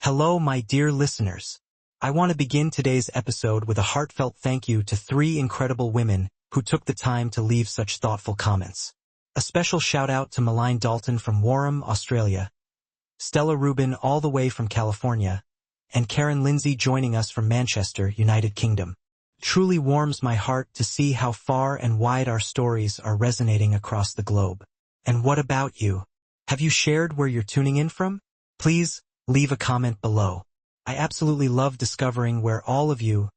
Hello, my dear listeners. I want to begin today's episode with a heartfelt thank you to 3 incredible women who took the time to leave such thoughtful comments. A special shout out to Maline Dalton from Wareham, Australia, Stella Rubin all the way from California, and Karen Lindsay joining us from Manchester, United Kingdom. Truly warms my heart to see how far and wide our stories are resonating across the globe. And what about you? Have you shared where you're tuning in from? Please leave a comment below. I absolutely love discovering where all of you,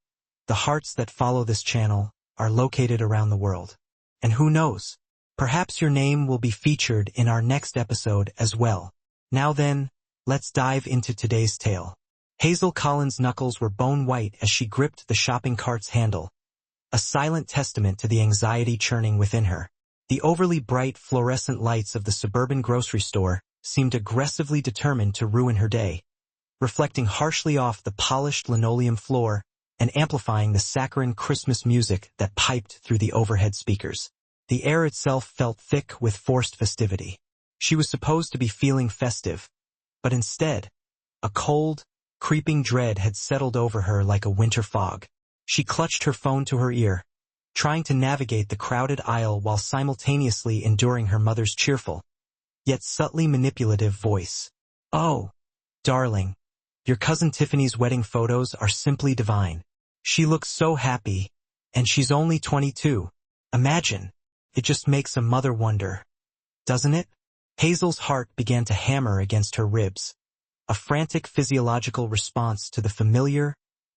the hearts that follow this channel, are located around the world. And who knows? Perhaps your name will be featured in our next episode as well. Now then, let's dive into today's tale. Hazel Collins' knuckles were bone white as she gripped the shopping cart's handle, a silent testament to the anxiety churning within her. The overly bright fluorescent lights of the suburban grocery store seemed aggressively determined to ruin her day, reflecting harshly off the polished linoleum floor and amplifying the saccharine Christmas music that piped through the overhead speakers. The air itself felt thick with forced festivity. She was supposed to be feeling festive, but instead, a cold, creeping dread had settled over her like a winter fog. She clutched her phone to her ear, trying to navigate the crowded aisle while simultaneously enduring her mother's cheerful, yet subtly manipulative voice. "Oh, darling, your cousin Tiffany's wedding photos are simply divine. She looks so happy, and she's only 22. Imagine. It just makes a mother wonder, doesn't it?" Hazel's heart began to hammer against her ribs, a frantic physiological response to the familiar,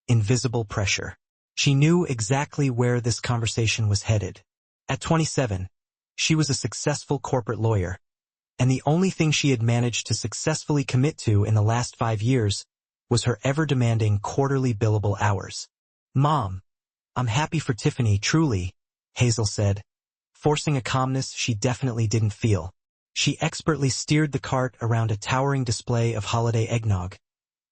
invisible pressure. She knew exactly where this conversation was headed. At 27, she was a successful corporate lawyer, and the only thing she had managed to successfully commit to in the last 5 years was her ever-demanding quarterly billable hours. "Mom, I'm happy for Tiffany, truly," Hazel said, forcing a calmness she definitely didn't feel. She expertly steered the cart around a towering display of holiday eggnog,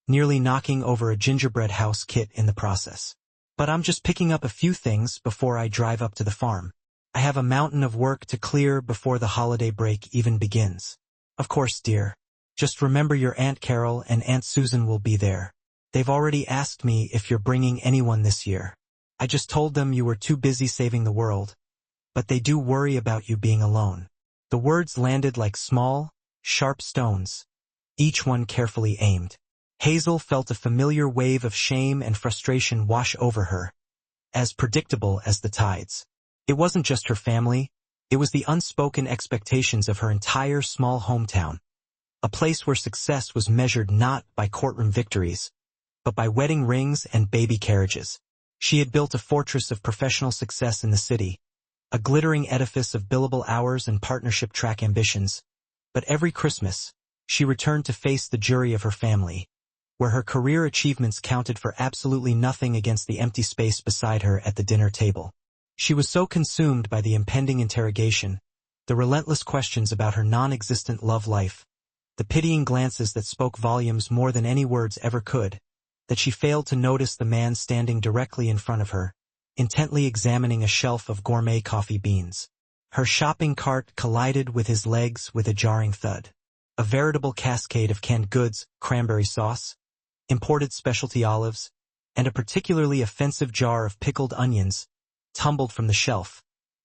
nearly knocking over a gingerbread house kit in the process. "But I'm just picking up a few things before I drive up to the farm. I have a mountain of work to clear before the holiday break even begins." "Of course, dear. Just remember your Aunt Carol and Aunt Susan will be there. They've already asked me if you're bringing anyone this year. I just told them you were too busy saving the world, but they do worry about you being alone." The words landed like small, sharp stones, each one carefully aimed. Hazel felt a familiar wave of shame and frustration wash over her, as predictable as the tides. It wasn't just her family, it was the unspoken expectations of her entire small hometown, a place where success was measured not by courtroom victories, but by wedding rings and baby carriages. She had built a fortress of professional success in the city, a glittering edifice of billable hours and partnership track ambitions. But every Christmas, she returned to face the jury of her family, where her career achievements counted for absolutely nothing against the empty space beside her at the dinner table. She was so consumed by the impending interrogation, the relentless questions about her non-existent love life, the pitying glances that spoke volumes more than any words ever could, that she failed to notice the man standing directly in front of her, intently examining a shelf of gourmet coffee beans. Her shopping cart collided with his legs with a jarring thud. A veritable cascade of canned goods, cranberry sauce, imported specialty olives, and a particularly offensive jar of pickled onions tumbled from the shelf,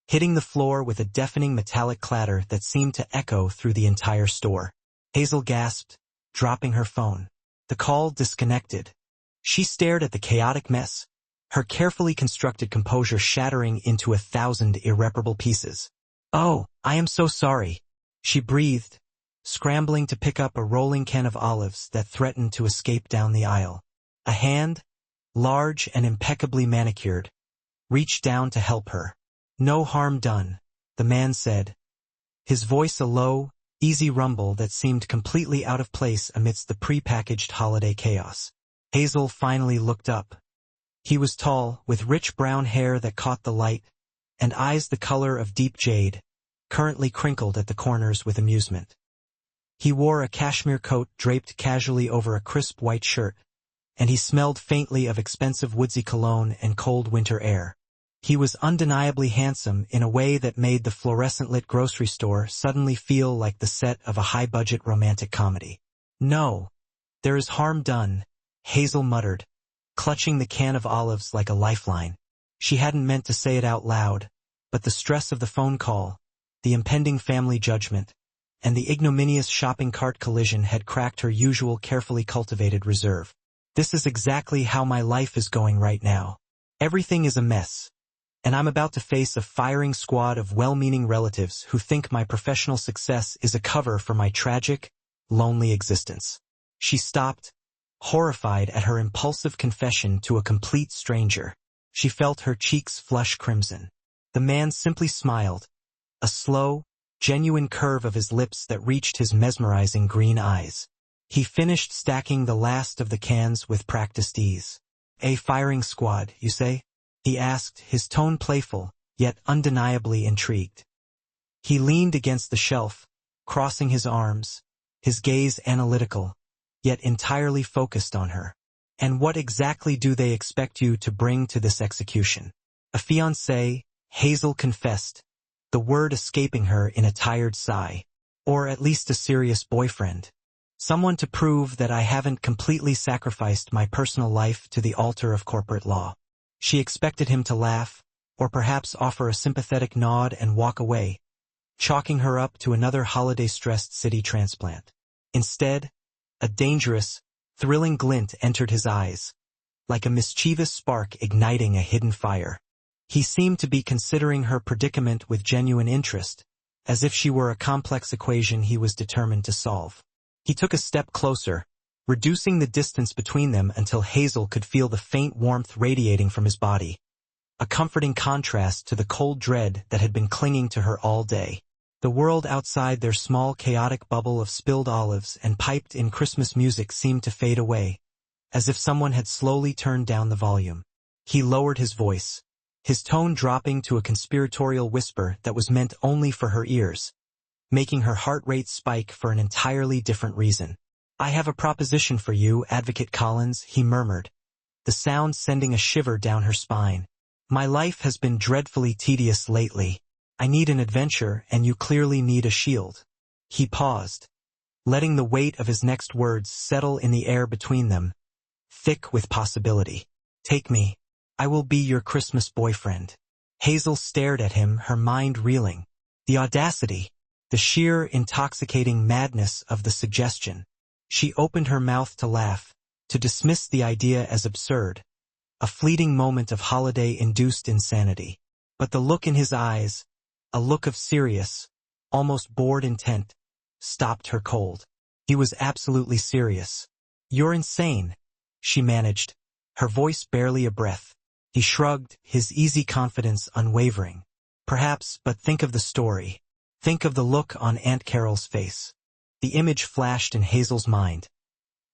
hitting the floor with a deafening metallic clatter that seemed to echo through the entire store. Hazel gasped, dropping her phone. The call disconnected. She stared at the chaotic mess, her carefully constructed composure shattering into 1,000 irreparable pieces. "Oh, I am so sorry," she breathed, scrambling to pick up a rolling can of olives that threatened to escape down the aisle. A hand, large and impeccably manicured, reached down to help her. "No harm done," the man said, his voice a low, easy rumble that seemed completely out of place amidst the prepackaged holiday chaos. Hazel finally looked up. He was tall, with rich brown hair that caught the light, and eyes the color of deep jade, currently crinkled at the corners with amusement. He wore a cashmere coat draped casually over a crisp white shirt, and he smelled faintly of expensive woodsy cologne and cold winter air. He was undeniably handsome in a way that made the fluorescent-lit grocery store suddenly feel like the set of a high-budget romantic comedy. "No," There is harm done, Hazel muttered, clutching the can of olives like a lifeline. She hadn't meant to say it out loud, but the stress of the phone call, the impending family judgment, and the ignominious shopping cart collision had cracked her usual carefully cultivated reserve. This is exactly how my life is going right now. Everything is a mess, and I'm about to face a firing squad of well-meaning relatives who think my professional success is a cover for my tragic, lonely existence. She stopped, horrified at her impulsive confession to a complete stranger. She felt her cheeks flush crimson. The man simply smiled, a slow, genuine curve of his lips that reached his mesmerizing green eyes. He finished stacking the last of the cans with practiced ease. A firing squad, you say? He asked, his tone playful, yet undeniably intrigued. He leaned against the shelf, crossing his arms, his gaze analytical, yet entirely focused on her. And what exactly do they expect you to bring to this execution? A fiancé, Hazel confessed, the word escaping her in a tired sigh. Or at least a serious boyfriend. Someone to prove that I haven't completely sacrificed my personal life to the altar of corporate law. She expected him to laugh, or perhaps offer a sympathetic nod and walk away, chalking her up to another holiday-stressed city transplant. Instead, a dangerous, thrilling glint entered his eyes, like a mischievous spark igniting a hidden fire. He seemed to be considering her predicament with genuine interest, as if she were a complex equation he was determined to solve. He took a step closer, reducing the distance between them until Hazel could feel the faint warmth radiating from his body, a comforting contrast to the cold dread that had been clinging to her all day. The world outside their small chaotic bubble of spilled olives and piped-in Christmas music seemed to fade away, as if someone had slowly turned down the volume. He lowered his voice, his tone dropping to a conspiratorial whisper that was meant only for her ears, making her heart rate spike for an entirely different reason. I have a proposition for you, Advocate Collins, he murmured, the sound sending a shiver down her spine. My life has been dreadfully tedious lately. I need an adventure, and you clearly need a shield. He paused, letting the weight of his next words settle in the air between them, thick with possibility. Take me. I will be your Christmas boyfriend. Hazel stared at him, her mind reeling. The audacity, the sheer intoxicating madness of the suggestion. She opened her mouth to laugh, to dismiss the idea as absurd, a fleeting moment of holiday-induced insanity. But the look in his eyes, a look of serious, almost bored intent, stopped her cold. He was absolutely serious. You're insane, she managed, her voice barely a breath. He shrugged, his easy confidence unwavering. Perhaps, but think of the story. Think of the look on Aunt Carol's face. The image flashed in Hazel's mind.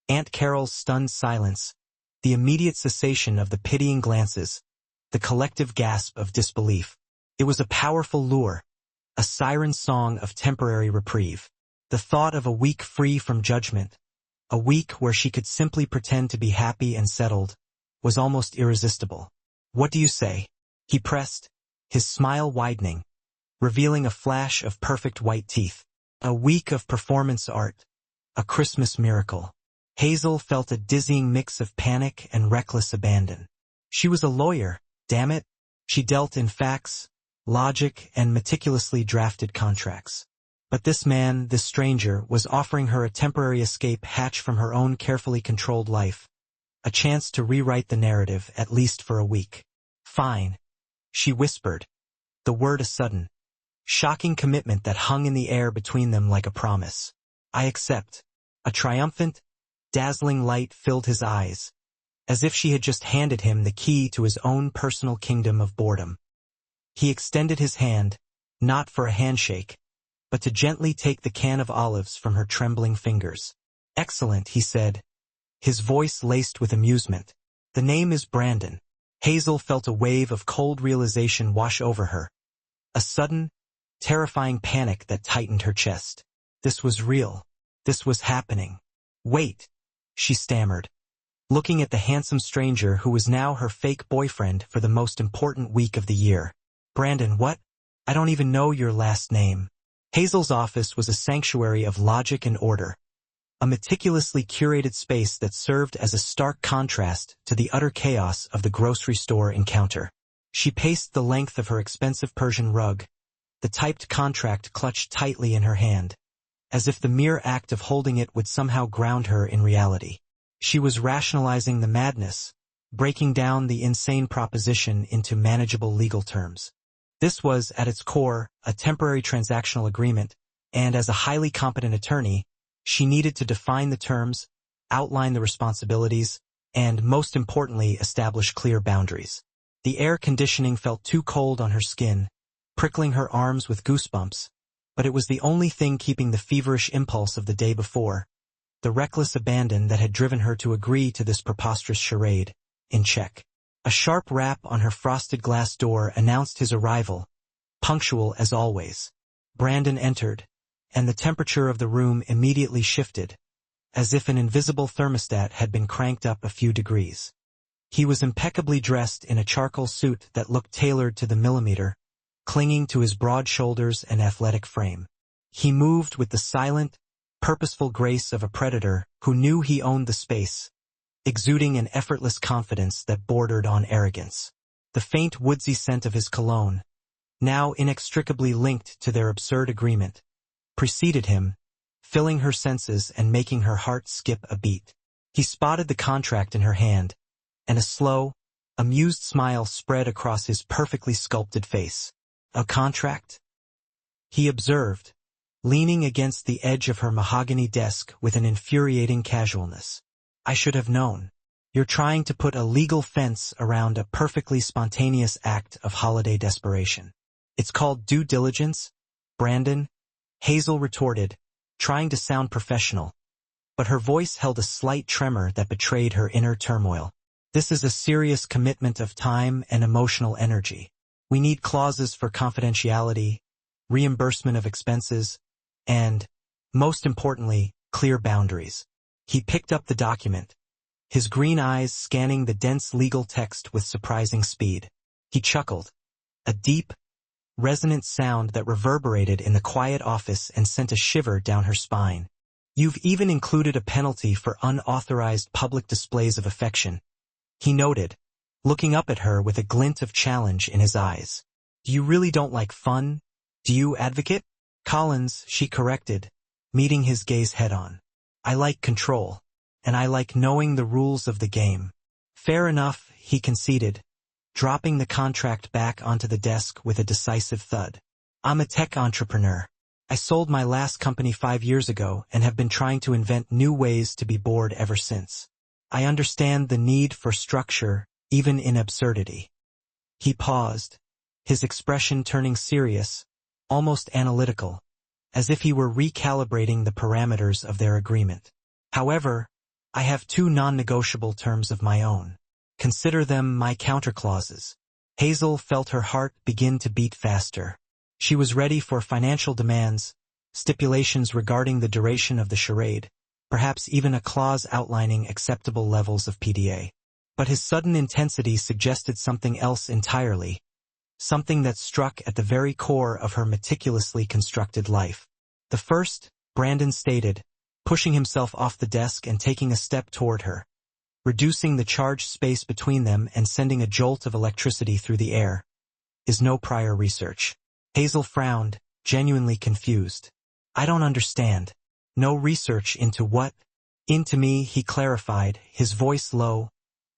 Aunt Carol's stunned silence, the immediate cessation of the pitying glances, the collective gasp of disbelief. It was a powerful lure, a siren song of temporary reprieve. The thought of a week free from judgment, a week where she could simply pretend to be happy and settled, was almost irresistible. What do you say? He pressed, his smile widening, revealing a flash of perfect white teeth. A week of performance art, a Christmas miracle. Hazel felt a dizzying mix of panic and reckless abandon. She was a lawyer, damn it. She dealt in facts, logic, and meticulously drafted contracts. But this man, this stranger, was offering her a temporary escape hatch from her own carefully controlled life, a chance to rewrite the narrative, at least for a week. Fine, she whispered, the word a sudden, shocking commitment that hung in the air between them like a promise. I accept. A triumphant, dazzling light filled his eyes, as if she had just handed him the key to his own personal kingdom of boredom. He extended his hand, not for a handshake, but to gently take the can of olives from her trembling fingers. Excellent, he said, his voice laced with amusement. The name is Brandon. Hazel felt a wave of cold realization wash over her. A sudden, terrifying panic that tightened her chest. This was real. This was happening. Wait, she stammered, looking at the handsome stranger who was now her fake boyfriend for the most important week of the year. Brandon, what? I don't even know your last name. Hazel's office was a sanctuary of logic and order, a meticulously curated space that served as a stark contrast to the utter chaos of the grocery store encounter. She paced the length of her expensive Persian rug, the typed contract clutched tightly in her hand, as if the mere act of holding it would somehow ground her in reality. She was rationalizing the madness, breaking down the insane proposition into manageable legal terms. This was, at its core, a temporary transactional agreement, and as a highly competent attorney, she needed to define the terms, outline the responsibilities, and, most importantly, establish clear boundaries. The air conditioning felt too cold on her skin, prickling her arms with goosebumps, but it was the only thing keeping the feverish impulse of the day before, the reckless abandon that had driven her to agree to this preposterous charade, in check. A sharp rap on her frosted glass door announced his arrival, punctual as always. Brandon entered, and the temperature of the room immediately shifted, as if an invisible thermostat had been cranked up a few degrees. He was impeccably dressed in a charcoal suit that looked tailored to the millimeter, clinging to his broad shoulders and athletic frame. He moved with the silent, purposeful grace of a predator who knew he owned the space, exuding an effortless confidence that bordered on arrogance. The faint woodsy scent of his cologne, now inextricably linked to their absurd agreement, preceded him, filling her senses and making her heart skip a beat. He spotted the contract in her hand, and a slow, amused smile spread across his perfectly sculpted face. "A contract?" he observed, leaning against the edge of her mahogany desk with an infuriating casualness. "I should have known. You're trying to put a legal fence around a perfectly spontaneous act of holiday desperation. It's called due diligence, Brandon," Hazel retorted, trying to sound professional, but her voice held a slight tremor that betrayed her inner turmoil. "This is a serious commitment of time and emotional energy. We need clauses for confidentiality, reimbursement of expenses, and, most importantly, clear boundaries." He picked up the document, his green eyes scanning the dense legal text with surprising speed. He chuckled, a deep, resonant sound that reverberated in the quiet office and sent a shiver down her spine. "You've even included a penalty for unauthorized public displays of affection," he noted, looking up at her with a glint of challenge in his eyes. "You really don't like fun, do you, advocate?" "Collins," she corrected, meeting his gaze head-on. "I like control, and I like knowing the rules of the game." "Fair enough," he conceded, dropping the contract back onto the desk with a decisive thud. "I'm a tech entrepreneur. I sold my last company 5 years ago and have been trying to invent new ways to be bored ever since. I understand the need for structure, even in absurdity." He paused, his expression turning serious, almost analytical, as if he were recalibrating the parameters of their agreement. "However, I have 2 non-negotiable terms of my own. Consider them my counterclauses." Hazel felt her heart begin to beat faster. She was ready for financial demands, stipulations regarding the duration of the charade, perhaps even a clause outlining acceptable levels of PDA. But his sudden intensity suggested something else entirely, something that struck at the very core of her meticulously constructed life. "The first," Brandon stated, pushing himself off the desk and taking a step toward her, reducing the charged space between them and sending a jolt of electricity through the air, "is no prior research." Hazel frowned, genuinely confused. "I don't understand. No research into what?" "Into me," he clarified, his voice low,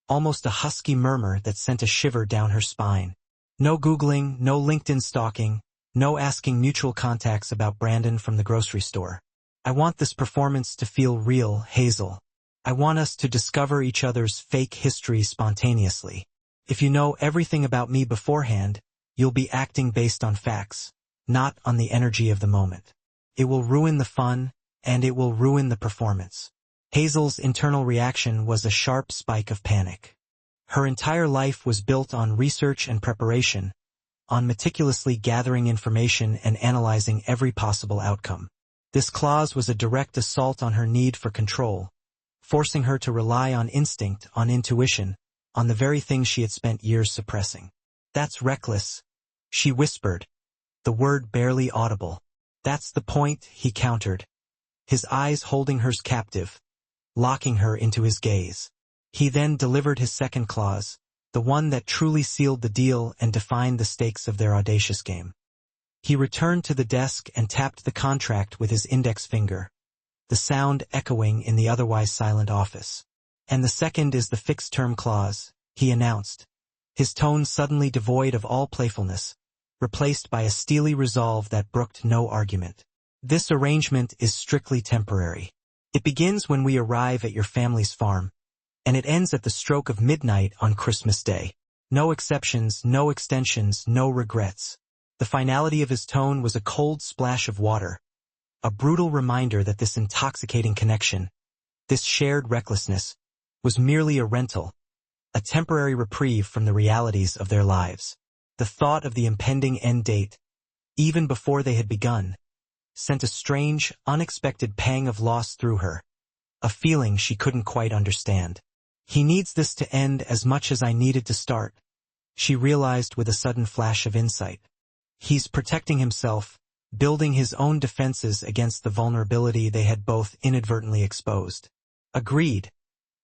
almost a husky murmur that sent a shiver down her spine. "No Googling, no LinkedIn stalking, no asking mutual contacts about Brandon from the grocery store. I want this performance to feel real, Hazel. I want us to discover each other's fake history spontaneously. If you know everything about me beforehand, you'll be acting based on facts, not on the energy of the moment. It will ruin the fun, and it will ruin the performance." Hazel's internal reaction was a sharp spike of panic. Her entire life was built on research and preparation, on meticulously gathering information and analyzing every possible outcome. This clause was a direct assault on her need for control, forcing her to rely on instinct, on intuition, on the very things she had spent years suppressing. "That's reckless," she whispered, the word barely audible. "That's the point," he countered, his eyes holding hers captive, locking her into his gaze. He then delivered his second clause, the one that truly sealed the deal and defined the stakes of their audacious game. He returned to the desk and tapped the contract with his index finger, the sound echoing in the otherwise silent office. "And the second is the fixed-term clause," he announced, his tone suddenly devoid of all playfulness, replaced by a steely resolve that brooked no argument. "This arrangement is strictly temporary. It begins when we arrive at your family's farm, and it ends at the stroke of midnight on Christmas Day. No exceptions, no extensions, no regrets." The finality of his tone was a cold splash of water, a brutal reminder that this intoxicating connection, this shared recklessness, was merely a rental, a temporary reprieve from the realities of their lives. The thought of the impending end date, even before they had begun, sent a strange, unexpected pang of loss through her, a feeling she couldn't quite understand. "He needs this to end as much as I needed to start," she realized with a sudden flash of insight. "He's protecting himself, building his own defenses against the vulnerability they had both inadvertently exposed." "Agreed,"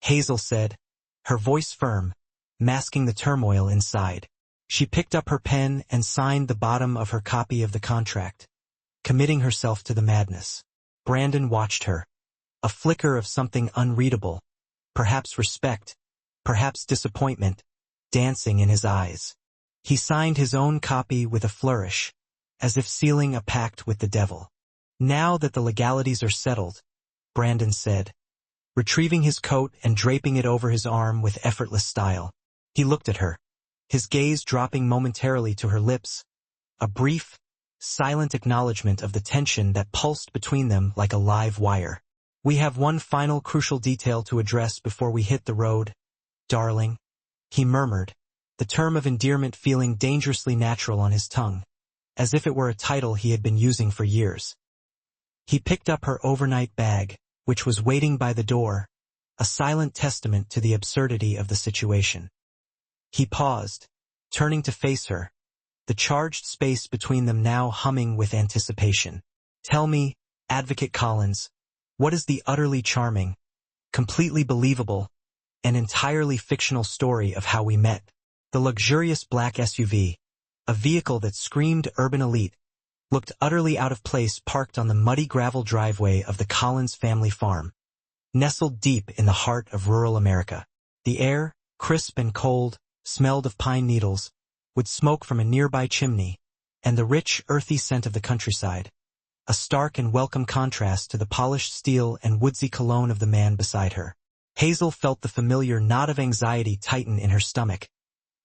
Hazel said, her voice firm, masking the turmoil inside. She picked up her pen and signed the bottom of her copy of the contract, committing herself to the madness. Brandon watched her, a flicker of something unreadable, perhaps respect, perhaps disappointment, dancing in his eyes. He signed his own copy with a flourish, as if sealing a pact with the devil. "Now that the legalities are settled," Brandon said, retrieving his coat and draping it over his arm with effortless style. He looked at her, his gaze dropping momentarily to her lips, a brief, silent acknowledgement of the tension that pulsed between them like a live wire. "We have one final crucial detail to address before we hit the road, darling," he murmured, the term of endearment feeling dangerously natural on his tongue, as if it were a title he had been using for years. He picked up her overnight bag, which was waiting by the door, a silent testament to the absurdity of the situation. He paused, turning to face her, the charged space between them now humming with anticipation. "Tell me, Advocate Collins, what is the utterly charming, completely believable, and entirely fictional story of how we met?" The luxurious black SUV, a vehicle that screamed urban elite, looked utterly out of place parked on the muddy gravel driveway of the Collins family farm, nestled deep in the heart of rural America. The air, crisp and cold, smelled of pine needles, with smoke from a nearby chimney, and the rich, earthy scent of the countryside, a stark and welcome contrast to the polished steel and woodsy cologne of the man beside her. Hazel felt the familiar knot of anxiety tighten in her stomach,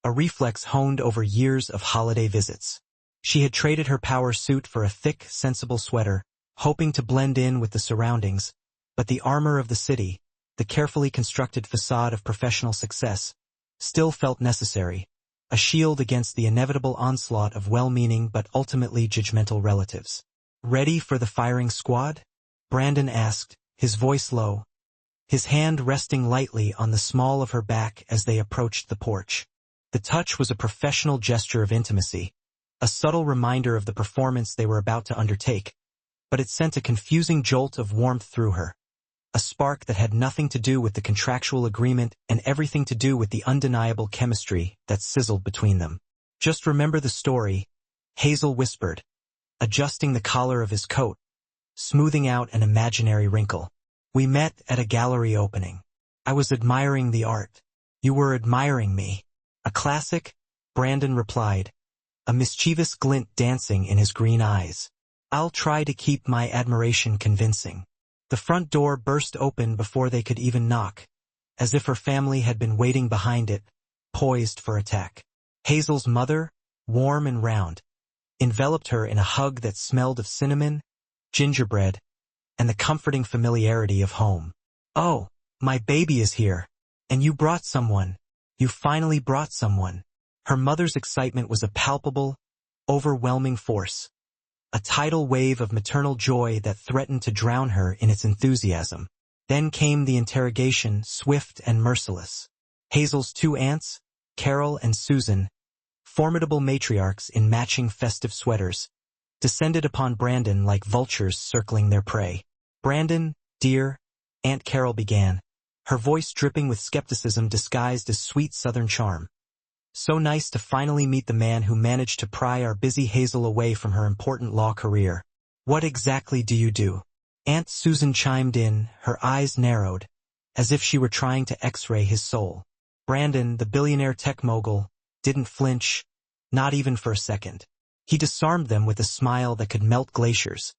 a reflex honed over years of holiday visits. She had traded her power suit for a thick, sensible sweater, hoping to blend in with the surroundings, but the armor of the city, the carefully constructed facade of professional success, still felt necessary, a shield against the inevitable onslaught of well-meaning but ultimately judgmental relatives. "Ready for the firing squad?" Brandon asked, his voice low, his hand resting lightly on the small of her back as they approached the porch. The touch was a professional gesture of intimacy, a subtle reminder of the performance they were about to undertake, but it sent a confusing jolt of warmth through her, a spark that had nothing to do with the contractual agreement and everything to do with the undeniable chemistry that sizzled between them. "Just remember the story," Hazel whispered, adjusting the collar of his coat, smoothing out an imaginary wrinkle. "We met at a gallery opening. I was admiring the art. You were admiring me." "A classic?" Brandon replied, a mischievous glint dancing in his green eyes. "I'll try to keep my admiration convincing." The front door burst open before they could even knock, as if her family had been waiting behind it, poised for attack. Hazel's mother, warm and round, enveloped her in a hug that smelled of cinnamon, gingerbread, and the comforting familiarity of home. "Oh, my baby is here. And you brought someone. You finally brought someone." Her mother's excitement was a palpable, overwhelming force, a tidal wave of maternal joy that threatened to drown her in its enthusiasm. Then came the interrogation, swift and merciless. Hazel's two aunts, Carol and Susan, formidable matriarchs in matching festive sweaters, descended upon Brandon like vultures circling their prey. "Brandon, dear," Aunt Carol began, her voice dripping with skepticism disguised as sweet southern charm. "So nice to finally meet the man who managed to pry our busy Hazel away from her important law career. What exactly do you do?" Aunt Susan chimed in, her eyes narrowed, as if she were trying to x-ray his soul. Brandon, the billionaire tech mogul, didn't flinch, not even for a second. He disarmed them with a smile that could melt glaciers,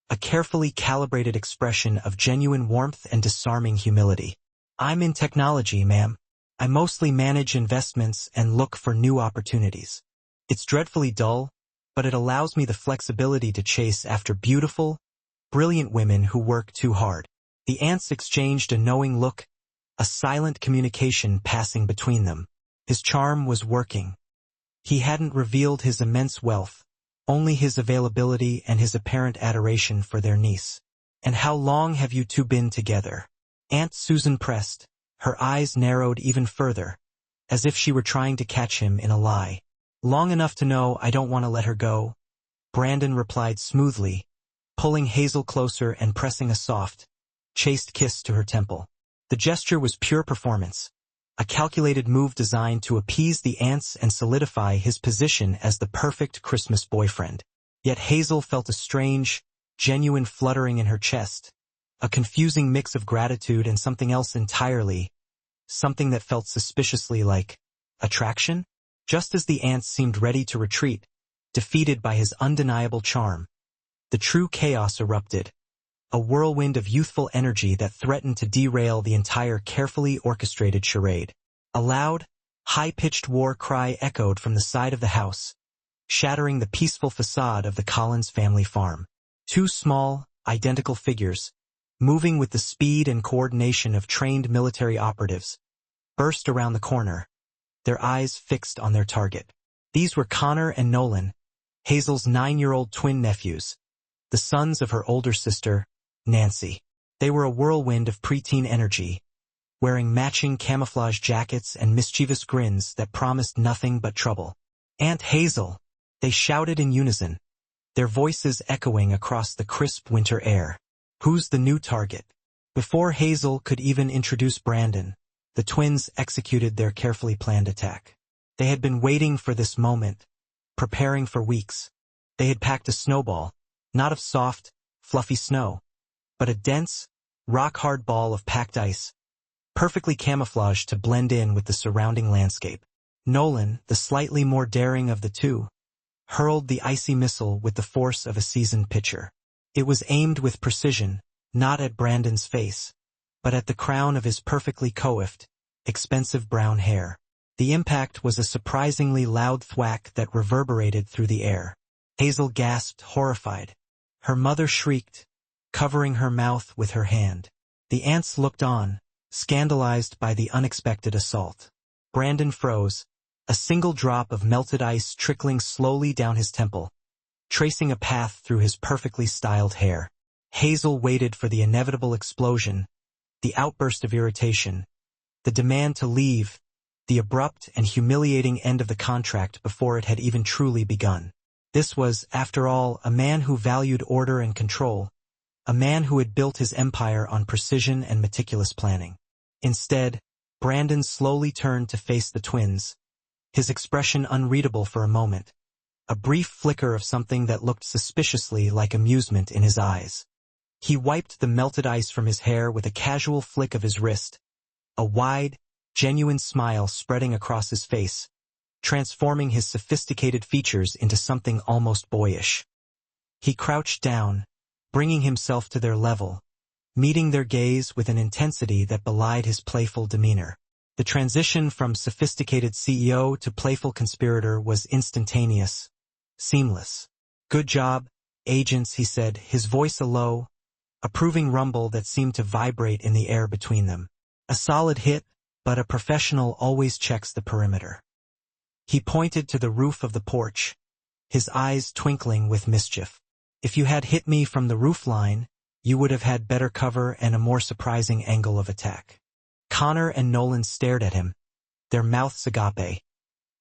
a carefully calibrated expression of genuine warmth and disarming humility. "I'm in technology, ma'am. I mostly manage investments and look for new opportunities. It's dreadfully dull, but it allows me the flexibility to chase after beautiful, brilliant women who work too hard." The aunts exchanged a knowing look, a silent communication passing between them. His charm was working. He hadn't revealed his immense wealth, only his availability and his apparent adoration for their niece. "And how long have you two been together?" Aunt Susan pressed, her eyes narrowed even further, as if she were trying to catch him in a lie. "Long enough to know I don't want to let her go," Brandon replied smoothly, pulling Hazel closer and pressing a soft, chaste kiss to her temple. The gesture was pure performance, a calculated move designed to appease the aunts and solidify his position as the perfect Christmas boyfriend. Yet Hazel felt a strange, genuine fluttering in her chest, a confusing mix of gratitude and something else entirely, something that felt suspiciously like attraction. Just as the aunts seemed ready to retreat, defeated by his undeniable charm, the true chaos erupted, a whirlwind of youthful energy that threatened to derail the entire carefully orchestrated charade. A loud, high-pitched war cry echoed from the side of the house, shattering the peaceful facade of the Collins family farm. Two small, identical figures, moving with the speed and coordination of trained military operatives, burst around the corner, their eyes fixed on their target. These were Connor and Nolan, Hazel's 9-year-old twin nephews, the sons of her older sister, Nancy. They were a whirlwind of preteen energy, wearing matching camouflage jackets and mischievous grins that promised nothing but trouble. "Aunt Hazel!" they shouted in unison, their voices echoing across the crisp winter air. "Who's the new target?" Before Hazel could even introduce Brandon, the twins executed their carefully planned attack. They had been waiting for this moment, preparing for weeks. They had packed a snowball, not of soft, fluffy snow, but a dense, rock-hard ball of packed ice, perfectly camouflaged to blend in with the surrounding landscape. Nolan, the slightly more daring of the two, hurled the icy missile with the force of a seasoned pitcher. It was aimed with precision, not at Brandon's face, but at the crown of his perfectly coiffed, expensive brown hair. The impact was a surprisingly loud thwack that reverberated through the air. Hazel gasped, horrified. Her mother shrieked, covering her mouth with her hand. The aunts looked on, scandalized by the unexpected assault. Brandon froze, a single drop of melted ice trickling slowly down his temple, tracing a path through his perfectly styled hair. Hazel waited for the inevitable explosion, the outburst of irritation, the demand to leave, the abrupt and humiliating end of the contract before it had even truly begun. This was, after all, a man who valued order and control, a man who had built his empire on precision and meticulous planning. Instead, Brandon slowly turned to face the twins, his expression unreadable for a moment, a brief flicker of something that looked suspiciously like amusement in his eyes. He wiped the melted ice from his hair with a casual flick of his wrist, a wide, genuine smile spreading across his face, transforming his sophisticated features into something almost boyish. He crouched down, bringing himself to their level, meeting their gaze with an intensity that belied his playful demeanor. The transition from sophisticated CEO to playful conspirator was instantaneous, seamless. "Good job, agents," he said, his voice a low, approving rumble that seemed to vibrate in the air between them. "A solid hit, but a professional always checks the perimeter." He pointed to the roof of the porch, his eyes twinkling with mischief. "If you had hit me from the roof line, you would have had better cover and a more surprising angle of attack." Connor and Nolan stared at him, their mouths agape,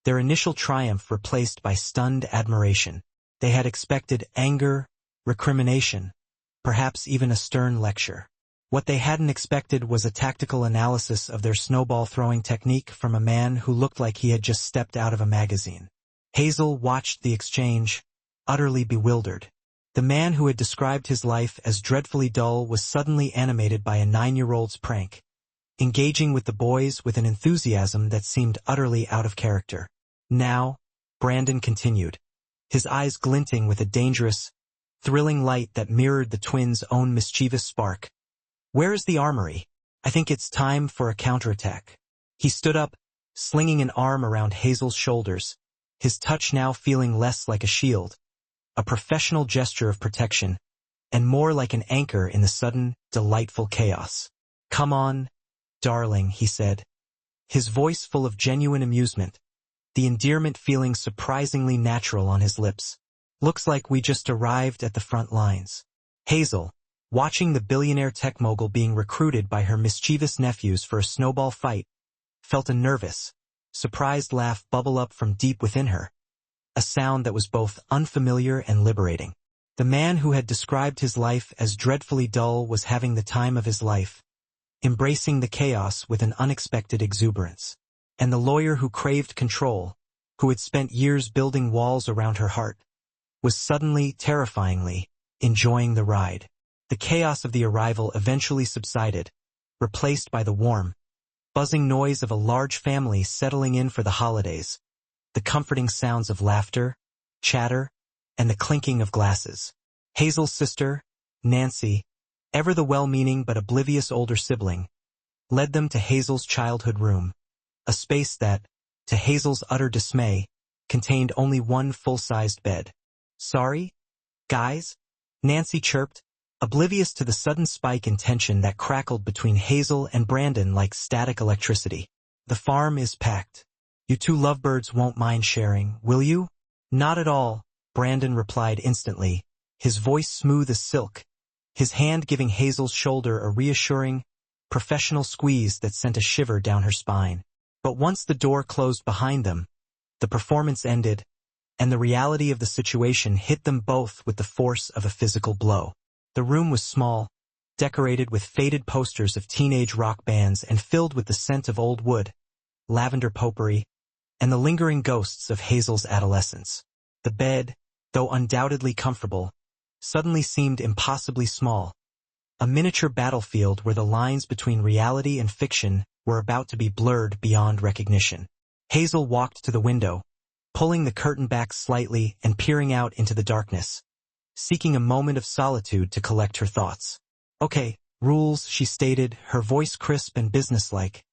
their initial triumph replaced by stunned admiration. They had expected anger, recrimination, perhaps even a stern lecture. What they hadn't expected was a tactical analysis of their snowball-throwing technique from a man who looked like he had just stepped out of a magazine. Hazel watched the exchange, utterly bewildered. The man who had described his life as dreadfully dull was suddenly animated by a 9-year-old's prank, engaging with the boys with an enthusiasm that seemed utterly out of character. Now, Brandon continued, his eyes glinting with a dangerous, thrilling light that mirrored the twins' own mischievous spark. "Where is the armory? I think it's time for a counterattack." He stood up, slinging an arm around Hazel's shoulders, his touch now feeling less like a shield, a professional gesture of protection, and more like an anchor in the sudden, delightful chaos. "Come on, darling," he said, his voice full of genuine amusement, the endearment feeling surprisingly natural on his lips. "Looks like we just arrived at the front lines." Hazel, watching the billionaire tech mogul being recruited by her mischievous nephews for a snowball fight, felt a nervous, surprised laugh bubble up from deep within her, a sound that was both unfamiliar and liberating. The man who had described his life as dreadfully dull was having the time of his life, embracing the chaos with an unexpected exuberance. And the lawyer who craved control, who had spent years building walls around her heart, was suddenly, terrifyingly, enjoying the ride. The chaos of the arrival eventually subsided, replaced by the warm, buzzing noise of a large family settling in for the holidays, the comforting sounds of laughter, chatter, and the clinking of glasses. Hazel's sister, Nancy, ever the well-meaning but oblivious older sibling, led them to Hazel's childhood room, a space that, to Hazel's utter dismay, contained only one full-sized bed. "Sorry, guys?" Nancy chirped, oblivious to the sudden spike in tension that crackled between Hazel and Brandon like static electricity. "The farm is packed. You two lovebirds won't mind sharing, will you?" "Not at all," Brandon replied instantly, his voice smooth as silk, his hand giving Hazel's shoulder a reassuring, professional squeeze that sent a shiver down her spine. But once the door closed behind them, the performance ended, and the reality of the situation hit them both with the force of a physical blow. The room was small, decorated with faded posters of teenage rock bands and filled with the scent of old wood, lavender potpourri, and the lingering ghosts of Hazel's adolescence. The bed, though undoubtedly comfortable, suddenly seemed impossibly small, a miniature battlefield where the lines between reality and fiction were about to be blurred beyond recognition. Hazel walked to the window, pulling the curtain back slightly and peering out into the darkness, seeking a moment of solitude to collect her thoughts. "Okay, rules," she stated, her voice crisp and businesslike,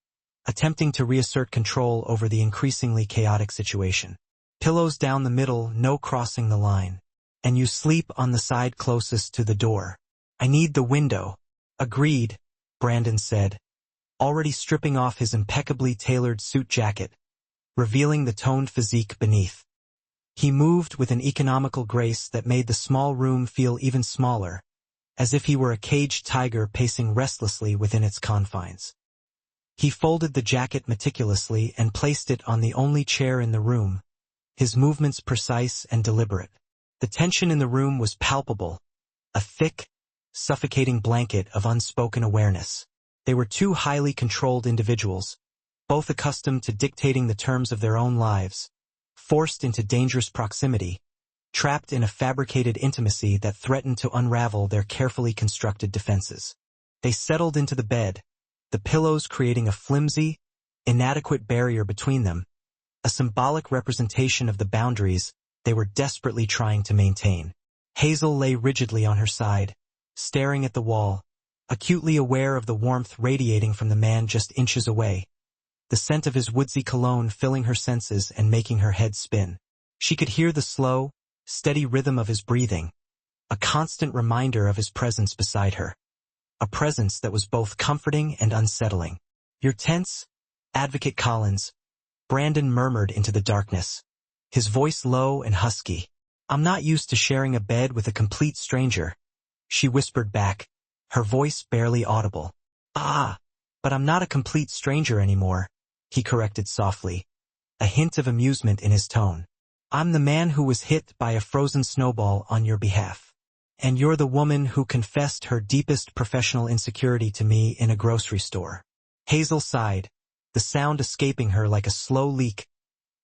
attempting to reassert control over the increasingly chaotic situation. "Pillows down the middle, no crossing the line. And you sleep on the side closest to the door." "I need the window." "Agreed," Brandon said, already stripping off his impeccably tailored suit jacket, revealing the toned physique beneath. He moved with an economical grace that made the small room feel even smaller, as if he were a caged tiger pacing restlessly within its confines. He folded the jacket meticulously and placed it on the only chair in the room, his movements precise and deliberate. The tension in the room was palpable, a thick, suffocating blanket of unspoken awareness. They were two highly controlled individuals, both accustomed to dictating the terms of their own lives, forced into dangerous proximity, trapped in a fabricated intimacy that threatened to unravel their carefully constructed defenses. They settled into the bed, the pillows creating a flimsy, inadequate barrier between them, a symbolic representation of the boundaries they were desperately trying to maintain. Hazel lay rigidly on her side, staring at the wall, acutely aware of the warmth radiating from the man just inches away, the scent of his woodsy cologne filling her senses and making her head spin. She could hear the slow, steady rhythm of his breathing, a constant reminder of his presence beside her, a presence that was both comforting and unsettling. "You're tense, Advocate Collins," Brandon murmured into the darkness, his voice low and husky. "I'm not used to sharing a bed with a complete stranger," she whispered back, her voice barely audible. "Ah, but I'm not a complete stranger anymore," he corrected softly, a hint of amusement in his tone. "I'm the man who was hit by a frozen snowball on your behalf." And you're the woman who confessed her deepest professional insecurity to me in a grocery store. Hazel sighed, the sound escaping her like a slow leak,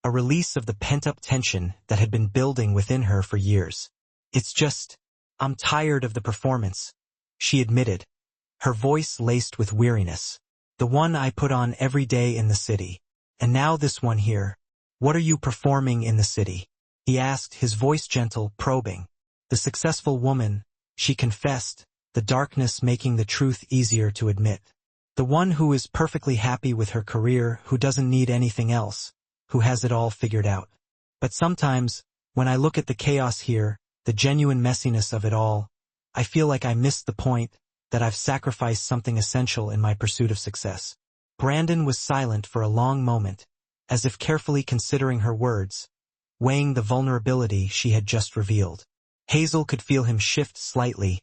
a release of the pent-up tension that had been building within her for years. It's just, I'm tired of the performance, she admitted, her voice laced with weariness. The one I put on every day in the city. And now this one here. What are you performing in the city? He asked, his voice gentle, probing. The successful woman, she confessed, the darkness making the truth easier to admit. The one who is perfectly happy with her career, who doesn't need anything else, who has it all figured out. But sometimes, when I look at the chaos here, the genuine messiness of it all, I feel like I missed the point, that I've sacrificed something essential in my pursuit of success. Brandon was silent for a long moment, as if carefully considering her words, weighing the vulnerability she had just revealed. Hazel could feel him shift slightly,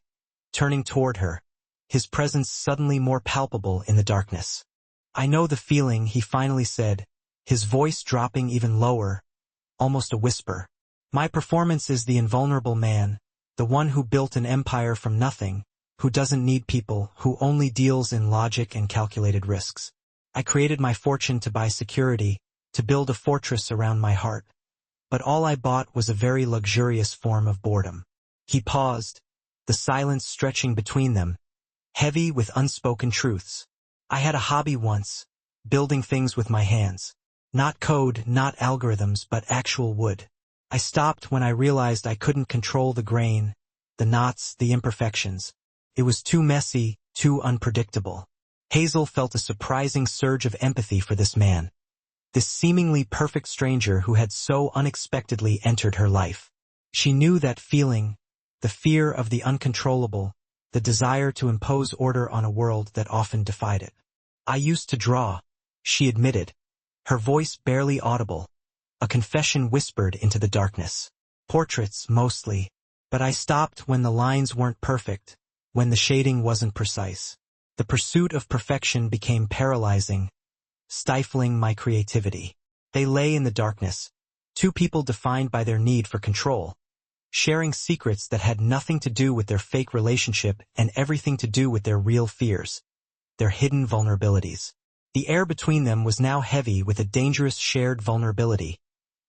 turning toward her, his presence suddenly more palpable in the darkness. I know the feeling, he finally said, his voice dropping even lower, almost a whisper. My performance is the invulnerable man, the one who built an empire from nothing, who doesn't need people, who only deals in logic and calculated risks. I created my fortune to buy security, to build a fortress around my heart. But all I bought was a very luxurious form of boredom. He paused, the silence stretching between them, heavy with unspoken truths. I had a hobby once, building things with my hands. Not code, not algorithms, but actual wood. I stopped when I realized I couldn't control the grain, the knots, the imperfections. It was too messy, too unpredictable. Hazel felt a surprising surge of empathy for this man. This seemingly perfect stranger who had so unexpectedly entered her life. She knew that feeling, the fear of the uncontrollable, the desire to impose order on a world that often defied it. I used to draw, she admitted, her voice barely audible, a confession whispered into the darkness. Portraits, mostly, but I stopped when the lines weren't perfect, when the shading wasn't precise. The pursuit of perfection became paralyzing, stifling my creativity. They lay in the darkness, two people defined by their need for control, sharing secrets that had nothing to do with their fake relationship and everything to do with their real fears, their hidden vulnerabilities. The air between them was now heavy with a dangerous shared vulnerability,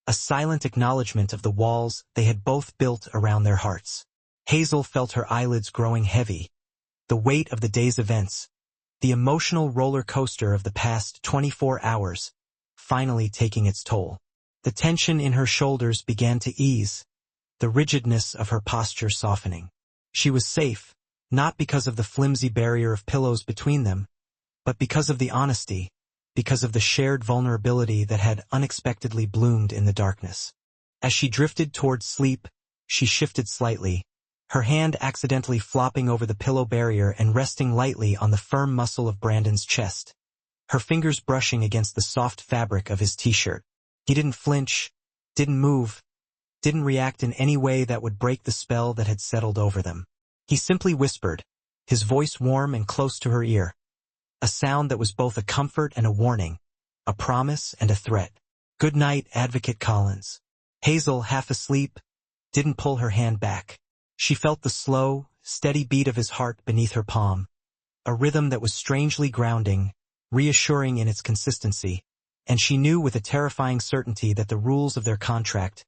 a silent acknowledgement of the walls they had both built around their hearts. Hazel felt her eyelids growing heavy, the weight of the day's events, the emotional roller coaster of the past 24 hours, finally taking its toll. The tension in her shoulders began to ease, the rigidness of her posture softening. She was safe, not because of the flimsy barrier of pillows between them, but because of the honesty, because of the shared vulnerability that had unexpectedly bloomed in the darkness. As she drifted towards sleep, she shifted slightly, her hand accidentally flopping over the pillow barrier and resting lightly on the firm muscle of Brandon's chest, her fingers brushing against the soft fabric of his t-shirt. He didn't flinch, didn't move, didn't react in any way that would break the spell that had settled over them. He simply whispered, his voice warm and close to her ear, a sound that was both a comfort and a warning, a promise and a threat. Good night, Advocate Collins. Hazel, half asleep, didn't pull her hand back. She felt the slow, steady beat of his heart beneath her palm, a rhythm that was strangely grounding, reassuring in its consistency, and she knew with a terrifying certainty that the rules of their contract,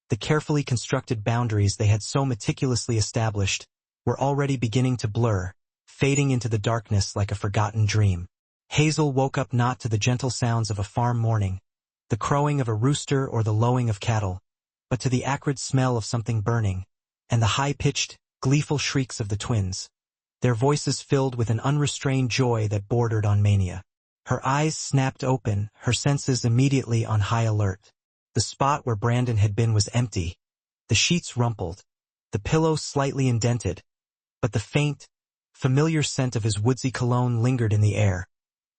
the carefully constructed boundaries they had so meticulously established, were already beginning to blur, fading into the darkness like a forgotten dream. Hazel woke up not to the gentle sounds of a farm morning, the crowing of a rooster or the lowing of cattle, but to the acrid smell of something burning, and the high-pitched, gleeful shrieks of the twins, their voices filled with an unrestrained joy that bordered on mania. Her eyes snapped open, her senses immediately on high alert. The spot where Brandon had been was empty, the sheets rumpled, the pillow slightly indented, but the faint, familiar scent of his woodsy cologne lingered in the air,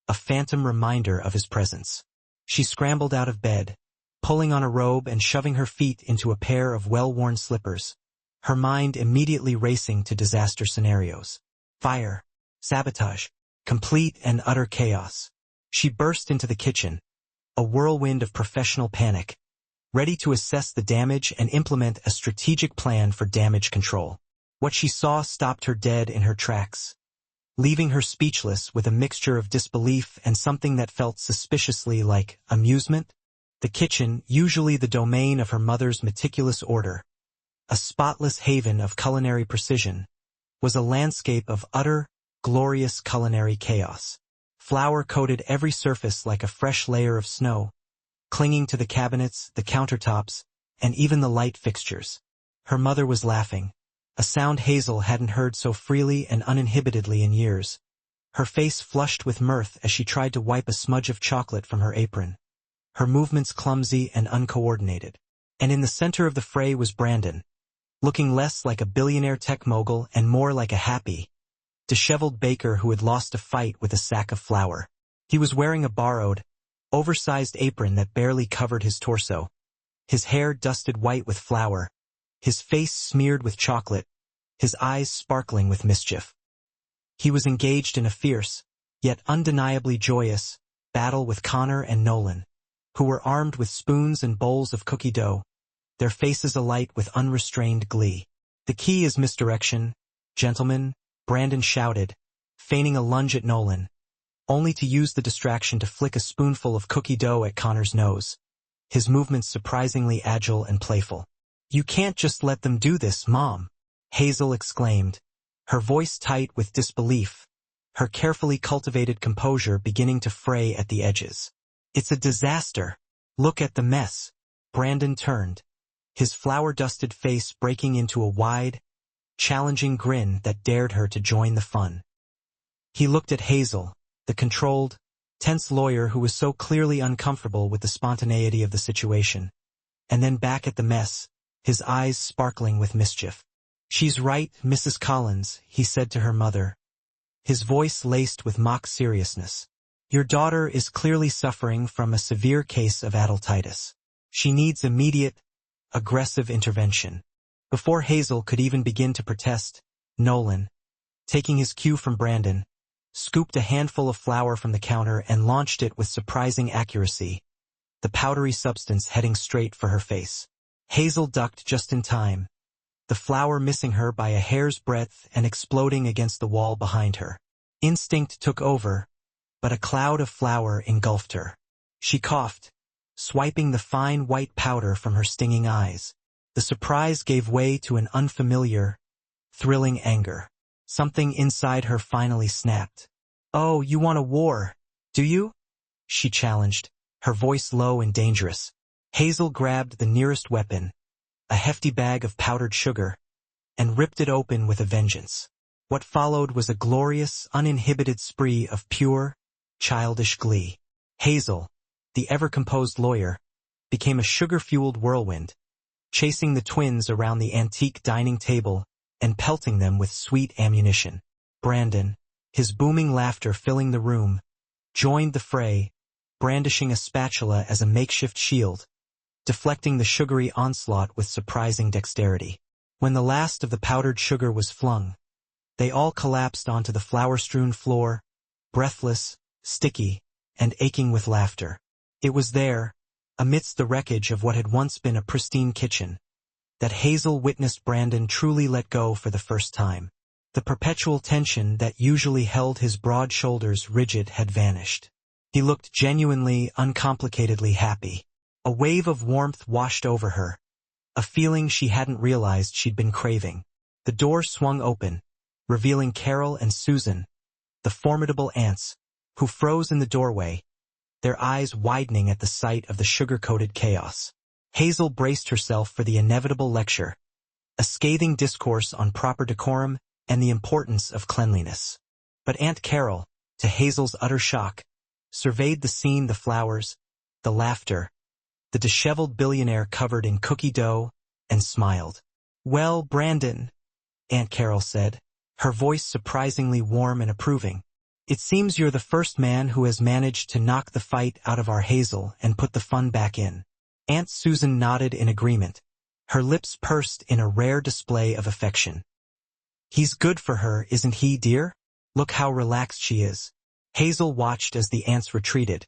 a phantom reminder of his presence. She scrambled out of bed, pulling on a robe and shoving her feet into a pair of well-worn slippers, her mind immediately racing to disaster scenarios. Fire, sabotage, complete and utter chaos. She burst into the kitchen, a whirlwind of professional panic, ready to assess the damage and implement a strategic plan for damage control. What she saw stopped her dead in her tracks, leaving her speechless with a mixture of disbelief and something that felt suspiciously like amusement. The kitchen, usually the domain of her mother's meticulous order, a spotless haven of culinary precision, was a landscape of utter, glorious culinary chaos. Flour coated every surface like a fresh layer of snow, clinging to the cabinets, the countertops, and even the light fixtures. Her mother was laughing, a sound Hazel hadn't heard so freely and uninhibitedly in years. Her face flushed with mirth as she tried to wipe a smudge of chocolate from her apron, her movements clumsy and uncoordinated. And in the center of the fray was Brandon, looking less like a billionaire tech mogul and more like a happy, disheveled baker who had lost a fight with a sack of flour. He was wearing a borrowed, oversized apron that barely covered his torso, his hair dusted white with flour, his face smeared with chocolate, his eyes sparkling with mischief. He was engaged in a fierce, yet undeniably joyous, battle with Connor and Nolan, who were armed with spoons and bowls of cookie dough, their faces alight with unrestrained glee. "The key is misdirection, gentlemen," Brandon shouted, feigning a lunge at Nolan, only to use the distraction to flick a spoonful of cookie dough at Connor's nose, his movements surprisingly agile and playful. "You can't just let them do this, Mom," Hazel exclaimed, her voice tight with disbelief, her carefully cultivated composure beginning to fray at the edges. "It's a disaster. Look at the mess." Brandon turned, his flour-dusted face breaking into a wide, challenging grin that dared her to join the fun. He looked at Hazel, the controlled, tense lawyer who was so clearly uncomfortable with the spontaneity of the situation, and then back at the mess, his eyes sparkling with mischief. "She's right, Mrs. Collins," he said to her mother, his voice laced with mock seriousness. "Your daughter is clearly suffering from a severe case of adultitis. She needs immediate, aggressive intervention." Before Hazel could even begin to protest, Nolan, taking his cue from Brandon, scooped a handful of flour from the counter and launched it with surprising accuracy, the powdery substance heading straight for her face. Hazel ducked just in time, the flour missing her by a hair's breadth and exploding against the wall behind her. Instinct took over, but a cloud of flour engulfed her. She coughed, swiping the fine white powder from her stinging eyes. The surprise gave way to an unfamiliar, thrilling anger. Something inside her finally snapped. "Oh, you want a war, do you?" she challenged, her voice low and dangerous. Hazel grabbed the nearest weapon, a hefty bag of powdered sugar, and ripped it open with a vengeance. What followed was a glorious, uninhibited spree of pure, childish glee. Hazel, the ever-composed lawyer, became a sugar-fueled whirlwind, chasing the twins around the antique dining table and pelting them with sweet ammunition. Brandon, his booming laughter filling the room, joined the fray, brandishing a spatula as a makeshift shield, deflecting the sugary onslaught with surprising dexterity. When the last of the powdered sugar was flung, they all collapsed onto the flour-strewn floor, breathless, sticky, and aching with laughter. It was there, amidst the wreckage of what had once been a pristine kitchen, that Hazel witnessed Brandon truly let go for the first time. The perpetual tension that usually held his broad shoulders rigid had vanished. He looked genuinely, uncomplicatedly happy. A wave of warmth washed over her, a feeling she hadn't realized she'd been craving. The door swung open, revealing Carol and Susan, the formidable aunts, who froze in the doorway, their eyes widening at the sight of the sugar-coated chaos. Hazel braced herself for the inevitable lecture, a scathing discourse on proper decorum and the importance of cleanliness. But Aunt Carol, to Hazel's utter shock, surveyed the scene, the flowers, the laughter, the disheveled billionaire covered in cookie dough, and smiled. "Well, Brandon," Aunt Carol said, her voice surprisingly warm and approving, "it seems you're the first man who has managed to knock the fight out of our Hazel and put the fun back in." Aunt Susan nodded in agreement, her lips pursed in a rare display of affection. "He's good for her, isn't he, dear? Look how relaxed she is." Hazel watched as the aunts retreated,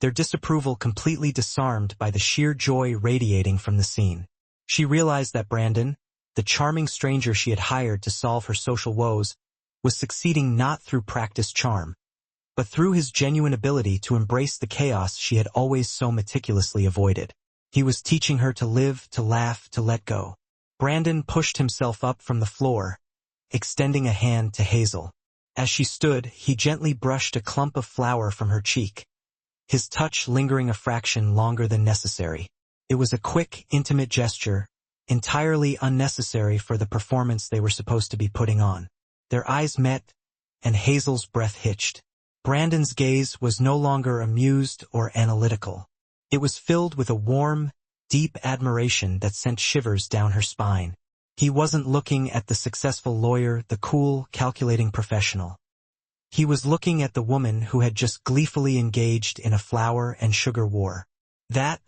their disapproval completely disarmed by the sheer joy radiating from the scene. She realized that Brandon, the charming stranger she had hired to solve her social woes, was succeeding not through practiced charm, but through his genuine ability to embrace the chaos she had always so meticulously avoided. He was teaching her to live, to laugh, to let go. Brandon pushed himself up from the floor, extending a hand to Hazel. As she stood, he gently brushed a clump of flour from her cheek, his touch lingering a fraction longer than necessary. It was a quick, intimate gesture, entirely unnecessary for the performance they were supposed to be putting on. Their eyes met, and Hazel's breath hitched. Brandon's gaze was no longer amused or analytical. It was filled with a warm, deep admiration that sent shivers down her spine. He wasn't looking at the successful lawyer, the cool, calculating professional. He was looking at the woman who had just gleefully engaged in a flour and sugar war. That,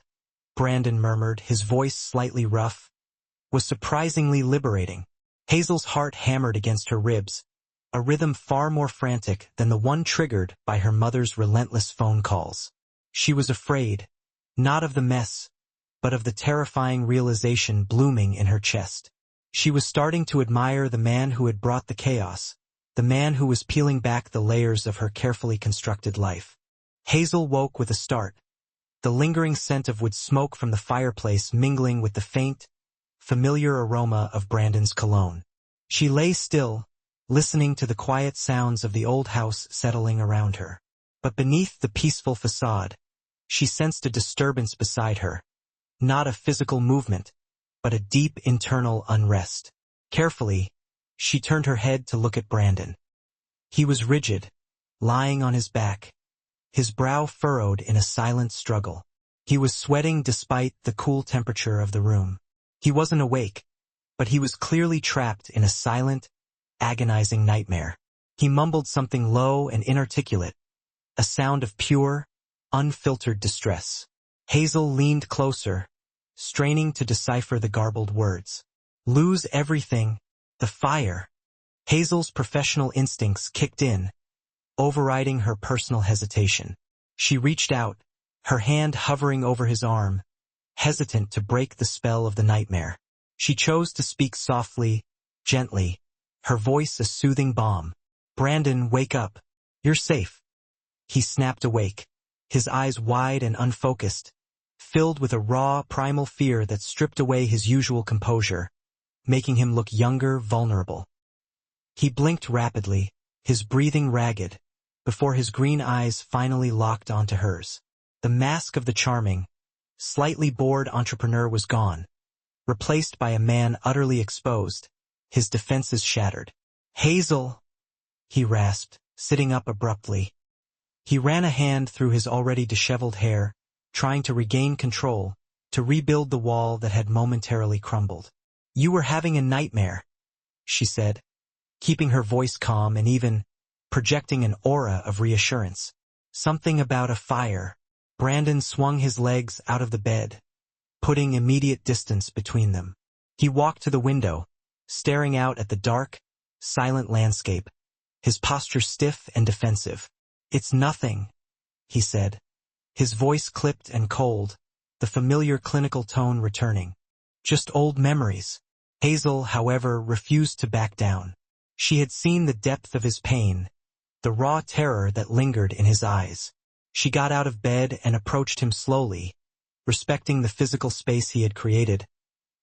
Brandon murmured, his voice slightly rough, was surprisingly liberating. Hazel's heart hammered against her ribs, a rhythm far more frantic than the one triggered by her mother's relentless phone calls. She was afraid, not of the mess, but of the terrifying realization blooming in her chest. She was starting to admire the man who had brought the chaos, the man who was peeling back the layers of her carefully constructed life. Hazel woke with a start, the lingering scent of wood smoke from the fireplace mingling with the faint, familiar aroma of Brandon's cologne. She lay still, listening to the quiet sounds of the old house settling around her. But beneath the peaceful facade, she sensed a disturbance beside her. Not a physical movement, but a deep internal unrest. Carefully, she turned her head to look at Brandon. He was rigid, lying on his back, his brow furrowed in a silent struggle. He was sweating despite the cool temperature of the room. He wasn't awake, but he was clearly trapped in a silent, agonizing nightmare. He mumbled something low and inarticulate, a sound of pure, unfiltered distress. Hazel leaned closer, straining to decipher the garbled words. Lose everything, the fire. Hazel's professional instincts kicked in, overriding her personal hesitation. She reached out, her hand hovering over his arm, hesitant to break the spell of the nightmare. She chose to speak softly, gently, her voice a soothing balm. Brandon, wake up. You're safe. He snapped awake, his eyes wide and unfocused, filled with a raw, primal fear that stripped away his usual composure, making him look younger, vulnerable. He blinked rapidly, his breathing ragged, before his green eyes finally locked onto hers. The mask of the charming, slightly bored entrepreneur was gone, replaced by a man utterly exposed, his defenses shattered. Hazel, he rasped, sitting up abruptly. He ran a hand through his already disheveled hair, trying to regain control, to rebuild the wall that had momentarily crumbled. You were having a nightmare, she said, keeping her voice calm and even projecting an aura of reassurance. Something about a fire. Brandon swung his legs out of the bed, putting immediate distance between them. He walked to the window, staring out at the dark, silent landscape, his posture stiff and defensive. It's nothing, he said, his voice clipped and cold, the familiar clinical tone returning. Just old memories. Hazel, however, refused to back down. She had seen the depth of his pain, the raw terror that lingered in his eyes. She got out of bed and approached him slowly, respecting the physical space he had created,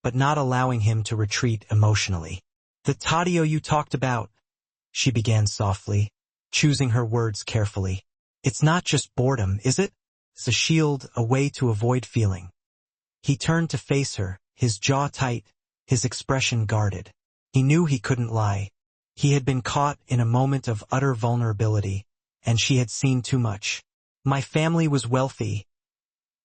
but not allowing him to retreat emotionally. The Tadio you talked about, she began softly, choosing her words carefully. It's not just boredom, is it? It's a shield, a way to avoid feeling. He turned to face her, his jaw tight, his expression guarded. He knew he couldn't lie. He had been caught in a moment of utter vulnerability, and she had seen too much. My family was wealthy,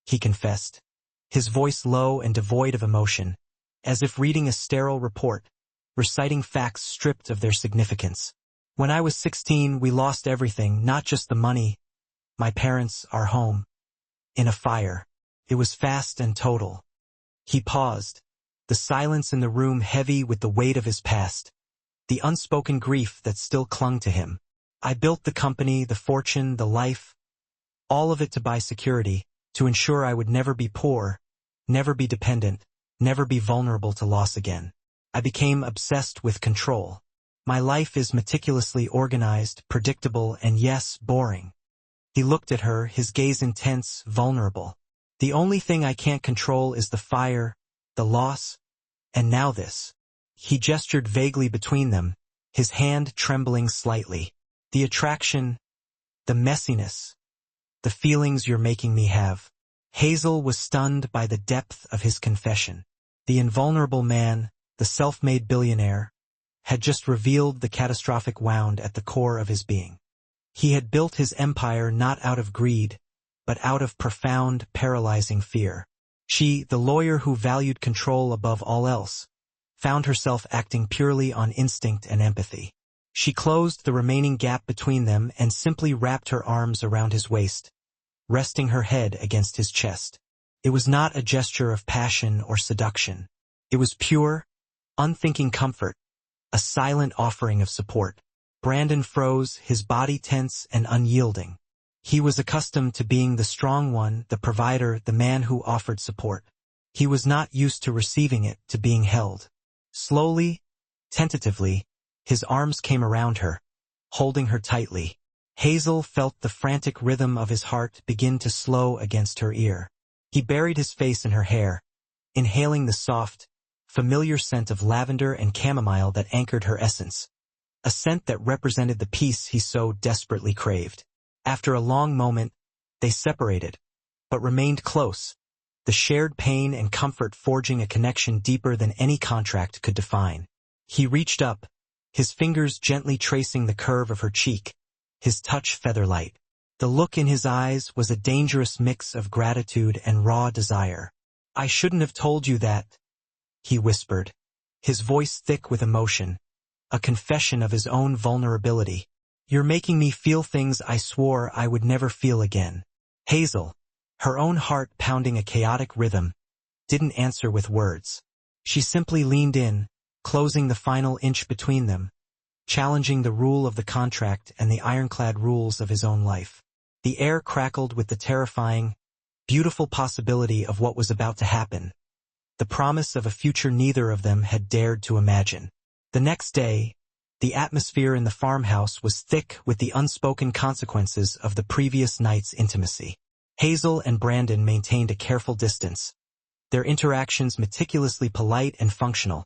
he confessed, his voice low and devoid of emotion, as if reading a sterile report, reciting facts stripped of their significance. When I was 16, we lost everything, not just the money, my parents, our home. In a fire. It was fast and total. He paused, the silence in the room heavy with the weight of his past, the unspoken grief that still clung to him. I built the company, the fortune, the life, all of it to buy security, to ensure I would never be poor, never be dependent, never be vulnerable to loss again. I became obsessed with control. My life is meticulously organized, predictable, and yes, boring. He looked at her, his gaze intense, vulnerable. The only thing I can't control is the fire, the loss, and now this. He gestured vaguely between them, his hand trembling slightly. The attraction, the messiness, the feelings you're making me have. Hazel was stunned by the depth of his confession. The invulnerable man, the self-made billionaire, had just revealed the catastrophic wound at the core of his being. He had built his empire not out of greed, but out of profound, paralyzing fear. She, the lawyer who valued control above all else, found herself acting purely on instinct and empathy. She closed the remaining gap between them and simply wrapped her arms around his waist, resting her head against his chest. It was not a gesture of passion or seduction. It was pure, unthinking comfort, a silent offering of support. Brandon froze, his body tense and unyielding. He was accustomed to being the strong one, the provider, the man who offered support. He was not used to receiving it, to being held. Slowly, tentatively, his arms came around her, holding her tightly. Hazel felt the frantic rhythm of his heart begin to slow against her ear. He buried his face in her hair, inhaling the soft, familiar scent of lavender and chamomile that anchored her essence, a scent that represented the peace he so desperately craved. After a long moment, they separated, but remained close, the shared pain and comfort forging a connection deeper than any contract could define. He reached up, his fingers gently tracing the curve of her cheek, his touch feather-light. The look in his eyes was a dangerous mix of gratitude and raw desire. "I shouldn't have told you that," he whispered, his voice thick with emotion, a confession of his own vulnerability. "You're making me feel things I swore I would never feel again." Hazel, her own heart pounding a chaotic rhythm, didn't answer with words. She simply leaned in, closing the final inch between them, challenging the rule of the contract and the ironclad rules of his own life. The air crackled with the terrifying, beautiful possibility of what was about to happen, the promise of a future neither of them had dared to imagine. The next day, the atmosphere in the farmhouse was thick with the unspoken consequences of the previous night's intimacy. Hazel and Brandon maintained a careful distance, their interactions meticulously polite and functional,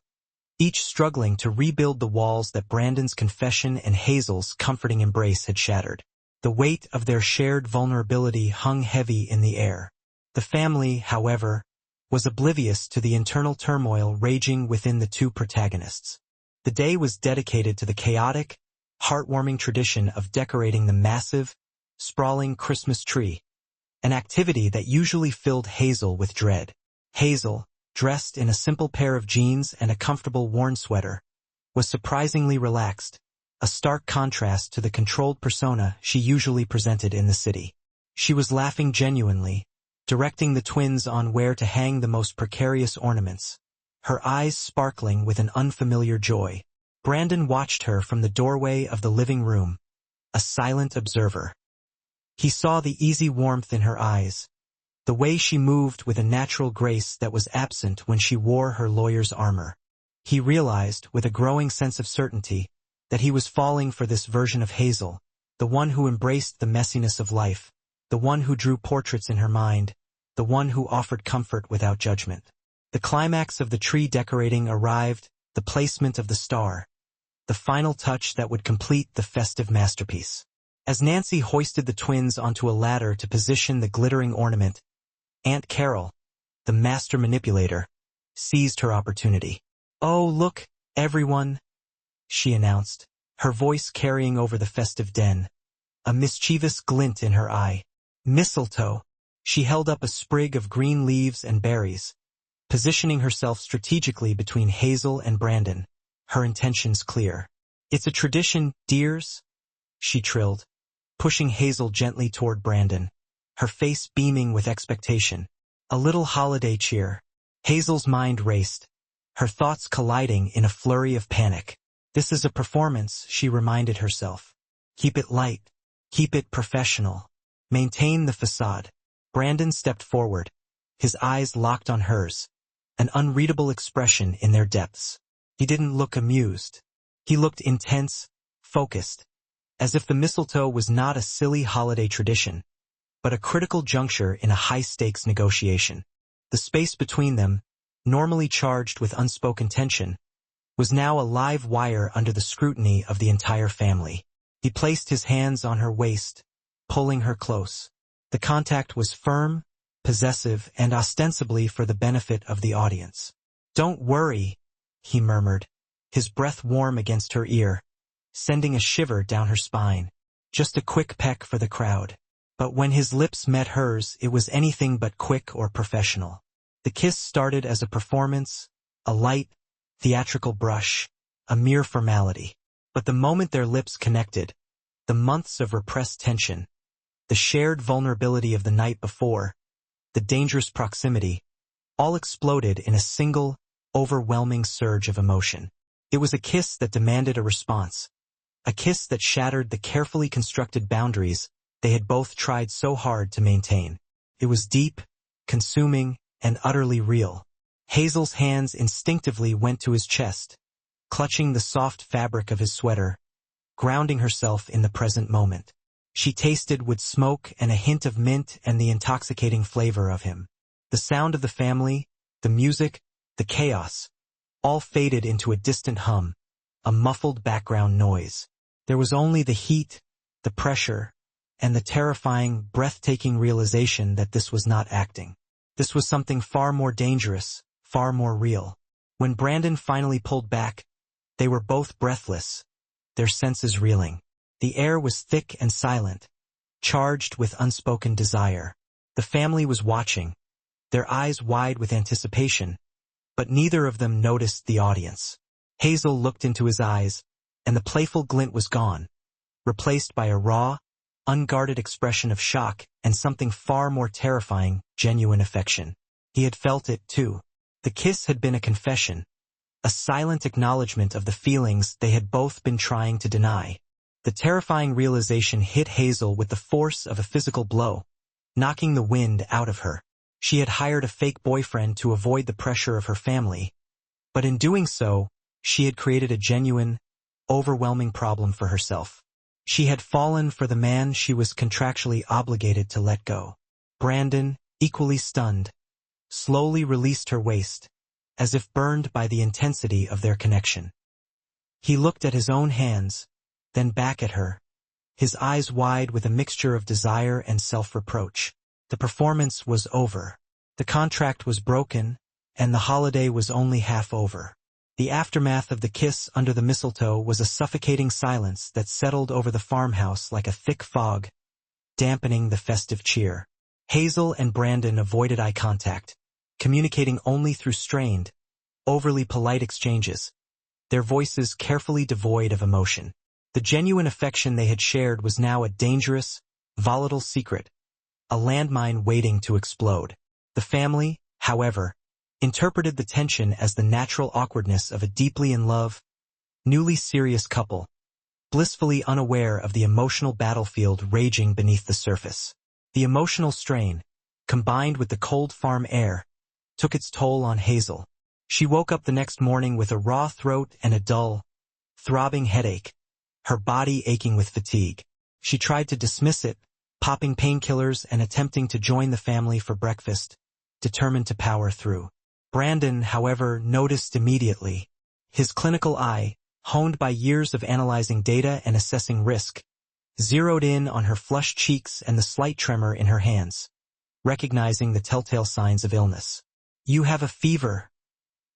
each struggling to rebuild the walls that Brandon's confession and Hazel's comforting embrace had shattered. The weight of their shared vulnerability hung heavy in the air. The family, however, was oblivious to the internal turmoil raging within the two protagonists. The day was dedicated to the chaotic, heartwarming tradition of decorating the massive, sprawling Christmas tree, an activity that usually filled Hazel with dread. Hazel, dressed in a simple pair of jeans and a comfortable worn sweater, was surprisingly relaxed, a stark contrast to the controlled persona she usually presented in the city. She was laughing genuinely, directing the twins on where to hang the most precarious ornaments, her eyes sparkling with an unfamiliar joy. Brandon watched her from the doorway of the living room, a silent observer. He saw the easy warmth in her eyes, the way she moved with a natural grace that was absent when she wore her lawyer's armor. He realized, with a growing sense of certainty, that he was falling for this version of Hazel, the one who embraced the messiness of life, the one who drew portraits in her mind, the one who offered comfort without judgment. The climax of the tree decorating arrived, the placement of the star, the final touch that would complete the festive masterpiece. As Nancy hoisted the twins onto a ladder to position the glittering ornament, Aunt Carol, the master manipulator, seized her opportunity. "Oh, look, everyone," she announced, her voice carrying over the festive den, a mischievous glint in her eye. "Mistletoe." She held up a sprig of green leaves and berries, positioning herself strategically between Hazel and Brandon, her intentions clear. "It's a tradition, dears," she trilled, pushing Hazel gently toward Brandon, her face beaming with expectation. "A little holiday cheer." Hazel's mind raced, her thoughts colliding in a flurry of panic. "This is a performance," she reminded herself. "Keep it light. Keep it professional. Maintain the facade." Brandon stepped forward, his eyes locked on hers, an unreadable expression in their depths. He didn't look amused. He looked intense, focused, as if the mistletoe was not a silly holiday tradition, but a critical juncture in a high-stakes negotiation. The space between them, normally charged with unspoken tension, was now a live wire under the scrutiny of the entire family. He placed his hands on her waist, pulling her close. The contact was firm, possessive, and ostensibly for the benefit of the audience. "Don't worry," he murmured, his breath warm against her ear, sending a shiver down her spine. Just a quick peck for the crowd. But when his lips met hers, it was anything but quick or professional. The kiss started as a performance, a light, theatrical brush, a mere formality. But the moment their lips connected, the months of repressed tension, the shared vulnerability of the night before, the dangerous proximity, all exploded in a single, overwhelming surge of emotion. It was a kiss that demanded a response, a kiss that shattered the carefully constructed boundaries they had both tried so hard to maintain. It was deep, consuming, and utterly real. Hazel's hands instinctively went to his chest, clutching the soft fabric of his sweater, grounding herself in the present moment. She tasted with smoke and a hint of mint and the intoxicating flavor of him. The sound of the family, the music, the chaos, all faded into a distant hum, a muffled background noise. There was only the heat, the pressure, and the terrifying, breathtaking realization that this was not acting. This was something far more dangerous, far more real. When Brandon finally pulled back, they were both breathless, their senses reeling. The air was thick and silent, charged with unspoken desire. The family was watching, their eyes wide with anticipation, but neither of them noticed the audience. Hazel looked into his eyes, and the playful glint was gone, replaced by a raw, unguarded expression of shock and something far more terrifying, genuine affection. He had felt it, too. The kiss had been a confession, a silent acknowledgement of the feelings they had both been trying to deny. The terrifying realization hit Hazel with the force of a physical blow, knocking the wind out of her. She had hired a fake boyfriend to avoid the pressure of her family, but in doing so, she had created a genuine, overwhelming problem for herself. She had fallen for the man she was contractually obligated to let go. Brandon, equally stunned, slowly released her waist, as if burned by the intensity of their connection. He looked at his own hands, then back at her, his eyes wide with a mixture of desire and self-reproach. The performance was over. The contract was broken, and the holiday was only half over. The aftermath of the kiss under the mistletoe was a suffocating silence that settled over the farmhouse like a thick fog, dampening the festive cheer. Hazel and Brandon avoided eye contact, communicating only through strained, overly polite exchanges, their voices carefully devoid of emotion. The genuine affection they had shared was now a dangerous, volatile secret, a landmine waiting to explode. The family, however, interpreted the tension as the natural awkwardness of a deeply in love, newly serious couple, blissfully unaware of the emotional battlefield raging beneath the surface. The emotional strain, combined with the cold farm air, took its toll on Hazel. She woke up the next morning with a raw throat and a dull, throbbing headache, her body aching with fatigue. She tried to dismiss it, popping painkillers and attempting to join the family for breakfast, determined to power through. Brandon, however, noticed immediately. His clinical eye, honed by years of analyzing data and assessing risk, zeroed in on her flushed cheeks and the slight tremor in her hands, recognizing the telltale signs of illness. "You have a fever,"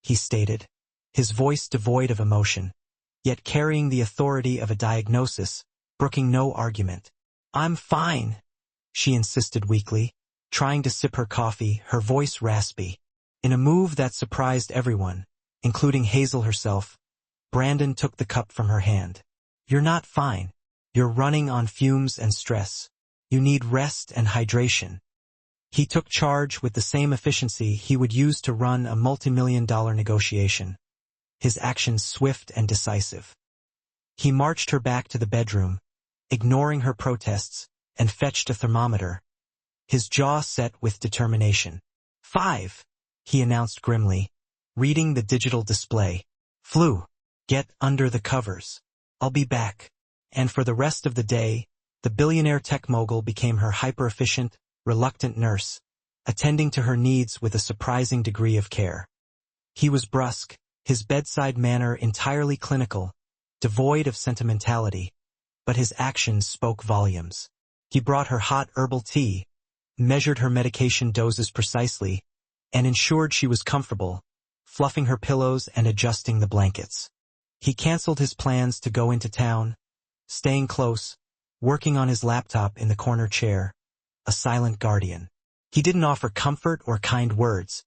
he stated, his voice devoid of emotion, yet carrying the authority of a diagnosis, brooking no argument. "I'm fine," she insisted weakly, trying to sip her coffee, her voice raspy. In a move that surprised everyone, including Hazel herself, Brandon took the cup from her hand. "You're not fine. You're running on fumes and stress. You need rest and hydration." He took charge with the same efficiency he would use to run a multi-million-dollar negotiation, his actions swift and decisive. He marched her back to the bedroom, ignoring her protests, and fetched a thermometer, his jaw set with determination. 5, he announced grimly, reading the digital display. Flew. Get under the covers. I'll be back. And for the rest of the day, the billionaire tech mogul became her hyper-efficient, reluctant nurse, attending to her needs with a surprising degree of care. He was brusque, his bedside manner entirely clinical, devoid of sentimentality, but his actions spoke volumes. He brought her hot herbal tea, measured her medication doses precisely, and ensured she was comfortable, fluffing her pillows and adjusting the blankets. He canceled his plans to go into town, staying close, working on his laptop in the corner chair, a silent guardian. He didn't offer comfort or kind words,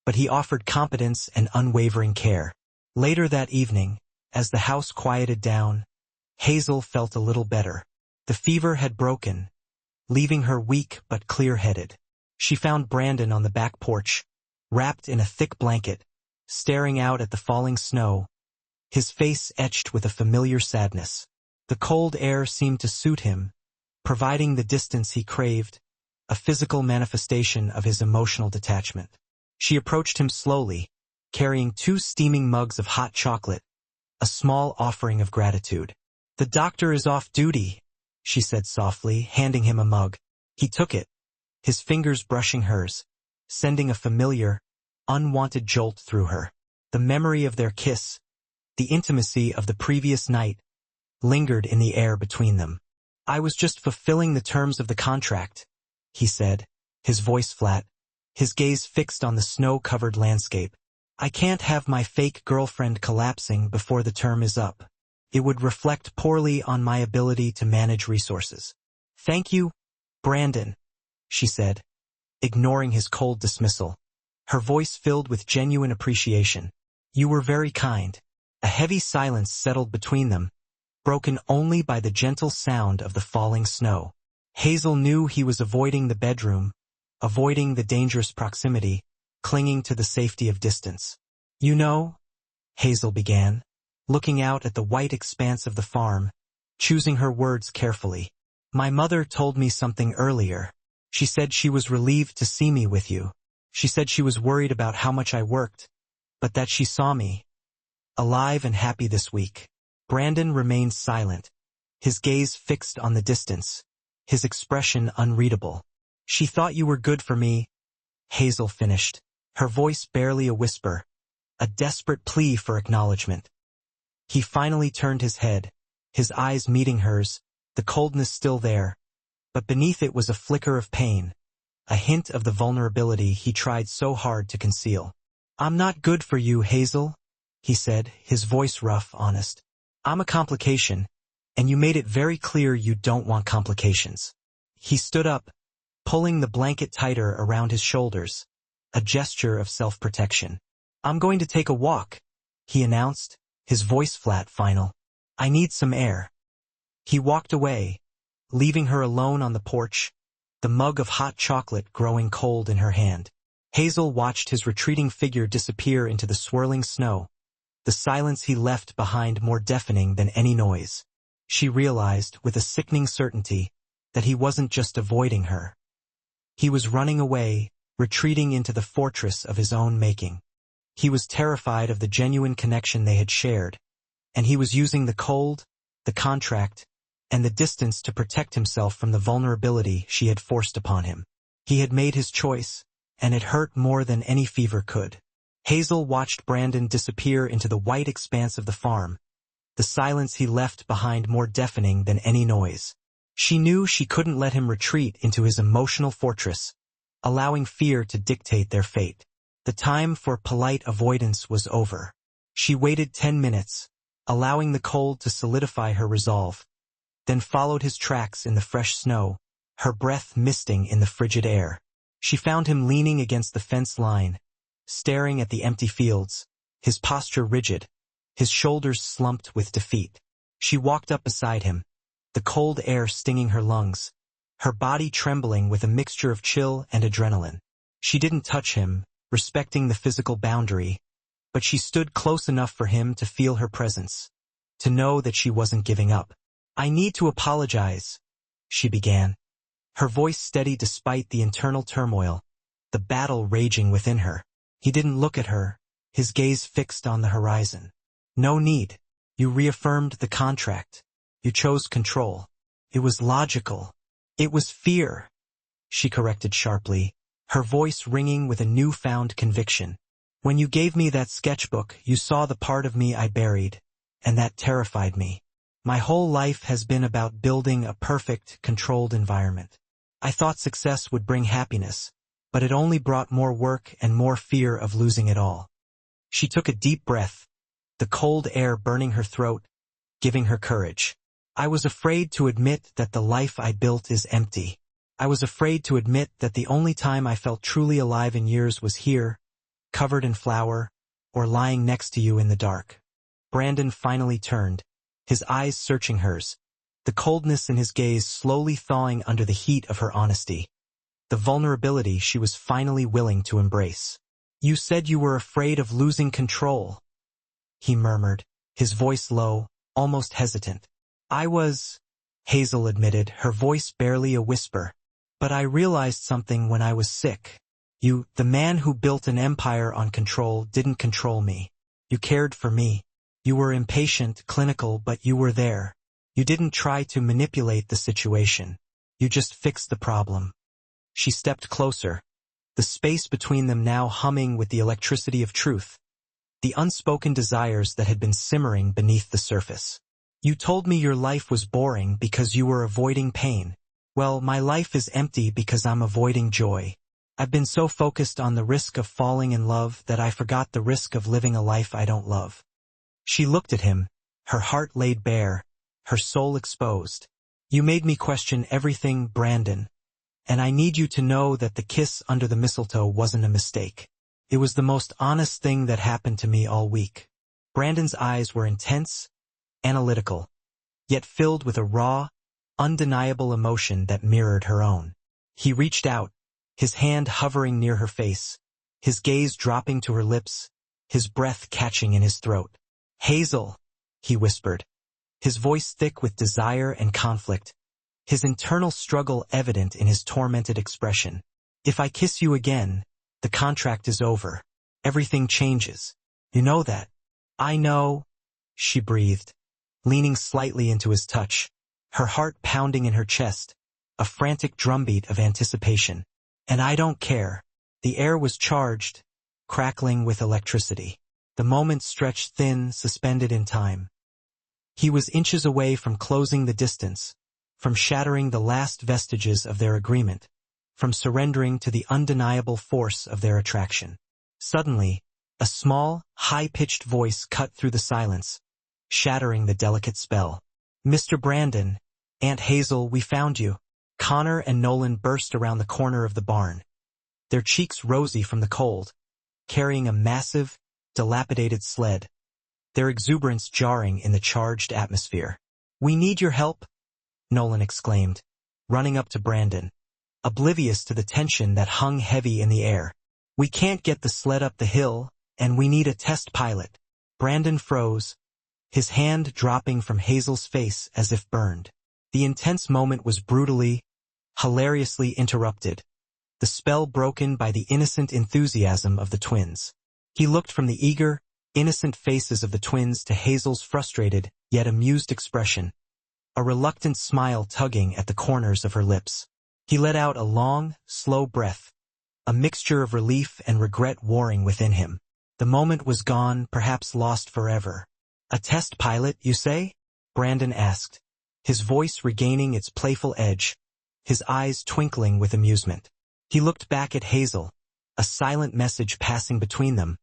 but he offered competence and unwavering care. Later that evening, as the house quieted down, Hazel felt a little better. The fever had broken, leaving her weak but clear-headed. She found Brandon on the back porch, wrapped in a thick blanket, staring out at the falling snow, his face etched with a familiar sadness. The cold air seemed to suit him, providing the distance he craved, a physical manifestation of his emotional detachment. She approached him slowly, carrying 2 steaming mugs of hot chocolate, a small offering of gratitude. "The doctor is off duty," she said softly, handing him a mug. He took it, his fingers brushing hers, sending a familiar, unwanted jolt through her. The memory of their kiss, the intimacy of the previous night, lingered in the air between them. "I was just fulfilling the terms of the contract," he said, his voice flat, his gaze fixed on the snow-covered landscape. "I can't have my fake girlfriend collapsing before the term is up. It would reflect poorly on my ability to manage resources." "Thank you, Brandon," she said, ignoring his cold dismissal, her voice filled with genuine appreciation. "You were very kind." A heavy silence settled between them, broken only by the gentle sound of the falling snow. Hazel knew he was avoiding the bedroom, avoiding the dangerous proximity, clinging to the safety of distance. "You know," Hazel began, looking out at the white expanse of the farm, choosing her words carefully. "My mother told me something earlier. She said she was relieved to see me with you. She said she was worried about how much I worked, but that she saw me alive and happy this week." Brandon remained silent, his gaze fixed on the distance, his expression unreadable. "She thought you were good for me," Hazel finished, her voice barely a whisper, a desperate plea for acknowledgement. He finally turned his head, his eyes meeting hers, the coldness still there, but beneath it was a flicker of pain, a hint of the vulnerability he tried so hard to conceal. "I'm not good for you, Hazel," he said, his voice rough, honest. "I'm a complication, and you made it very clear you don't want complications." He stood up, pulling the blanket tighter around his shoulders, a gesture of self-protection. "I'm going to take a walk," he announced, his voice flat, final. "I need some air." He walked away, leaving her alone on the porch, the mug of hot chocolate growing cold in her hand. Hazel watched his retreating figure disappear into the swirling snow, the silence he left behind more deafening than any noise. She realized, with a sickening certainty, that he wasn't just avoiding her. He was running away, retreating into the fortress of his own making. He was terrified of the genuine connection they had shared, and he was using the cold, the contract, and the distance to protect himself from the vulnerability she had forced upon him. He had made his choice, and it hurt more than any fever could. Hazel watched Brandon disappear into the white expanse of the farm, the silence he left behind more deafening than any noise. She knew she couldn't let him retreat into his emotional fortress, allowing fear to dictate their fate. The time for polite avoidance was over. She waited 10 minutes, allowing the cold to solidify her resolve, then followed his tracks in the fresh snow, her breath misting in the frigid air. She found him leaning against the fence line, staring at the empty fields, his posture rigid, his shoulders slumped with defeat. She walked up beside him, the cold air stinging her lungs, her body trembling with a mixture of chill and adrenaline. She didn't touch him, respecting the physical boundary, but she stood close enough for him to feel her presence, to know that she wasn't giving up. "I need to apologize," she began, her voice steady despite the internal turmoil, the battle raging within her. He didn't look at her, his gaze fixed on the horizon. No need. You reaffirmed the contract. You chose control. It was logical. It was fear, she corrected sharply, her voice ringing with a newfound conviction. When you gave me that sketchbook, you saw the part of me I buried, and that terrified me. My whole life has been about building a perfect, controlled environment. I thought success would bring happiness, but it only brought more work and more fear of losing it all. She took a deep breath, the cold air burning her throat, giving her courage. I was afraid to admit that the life I built is empty. I was afraid to admit that the only time I felt truly alive in years was here, covered in flour, or lying next to you in the dark. Brandon finally turned, his eyes searching hers, the coldness in his gaze slowly thawing under the heat of her honesty, the vulnerability she was finally willing to embrace. You said you were afraid of losing control, he murmured, his voice low, almost hesitant. I was, Hazel admitted, her voice barely a whisper. But I realized something when I was sick. You, the man who built an empire on control, didn't control me. You cared for me. You were impatient, clinical, but you were there. You didn't try to manipulate the situation. You just fixed the problem. She stepped closer, the space between them now humming with the electricity of truth, the unspoken desires that had been simmering beneath the surface. You told me your life was boring because you were avoiding pain. Well, my life is empty because I'm avoiding joy. I've been so focused on the risk of falling in love that I forgot the risk of living a life I don't love. She looked at him, her heart laid bare, her soul exposed. You made me question everything, Brandon. And I need you to know that the kiss under the mistletoe wasn't a mistake. It was the most honest thing that happened to me all week. Brandon's eyes were intense, analytical, yet filled with a raw, undeniable emotion that mirrored her own. He reached out, his hand hovering near her face, his gaze dropping to her lips, his breath catching in his throat. Hazel, he whispered, his voice thick with desire and conflict, his internal struggle evident in his tormented expression. If I kiss you again, the contract is over. Everything changes. You know that. I know, she breathed, leaning slightly into his touch, her heart pounding in her chest, a frantic drumbeat of anticipation. And I don't care. The air was charged, crackling with electricity. The moment stretched thin, suspended in time. He was inches away from closing the distance, from shattering the last vestiges of their agreement, from surrendering to the undeniable force of their attraction. Suddenly, a small, high-pitched voice cut through the silence, shattering the delicate spell. Mr. Brandon, Aunt Hazel, we found you. Connor and Nolan burst around the corner of the barn, their cheeks rosy from the cold, carrying a massive, dilapidated sled, their exuberance jarring in the charged atmosphere. We need your help, Nolan exclaimed, running up to Brandon, oblivious to the tension that hung heavy in the air. We can't get the sled up the hill, and we need a test pilot. Brandon froze, his hand dropping from Hazel's face as if burned. The intense moment was brutally, hilariously interrupted, the spell broken by the innocent enthusiasm of the twins. He looked from the eager, innocent faces of the twins to Hazel's frustrated, yet amused expression, a reluctant smile tugging at the corners of her lips. He let out a long, slow breath, a mixture of relief and regret warring within him. The moment was gone, perhaps lost forever. A test pilot, you say? Brandon asked, his voice regaining its playful edge, his eyes twinkling with amusement. He looked back at Hazel, a silent message passing between them,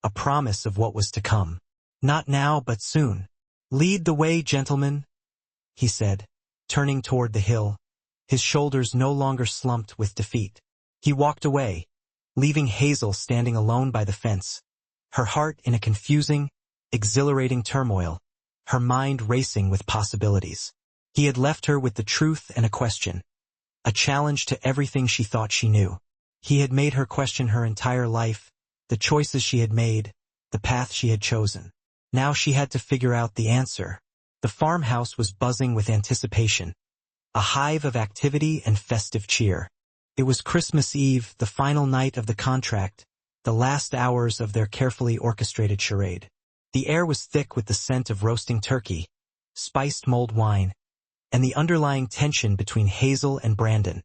a promise of what was to come. Not now, but soon. Lead the way, gentlemen, he said, turning toward the hill, his shoulders no longer slumped with defeat. He walked away, leaving Hazel standing alone by the fence, her heart in a confusing, exhilarating turmoil, her mind racing with possibilities. He had left her with the truth and a question, a challenge to everything she thought she knew. He had made her question her entire life, the choices she had made, the path she had chosen. Now she had to figure out the answer. The farmhouse was buzzing with anticipation, a hive of activity and festive cheer. It was Christmas Eve, the final night of the contract, the last hours of their carefully orchestrated charade. The air was thick with the scent of roasting turkey, spiced mulled wine, and the underlying tension between Hazel and Brandon,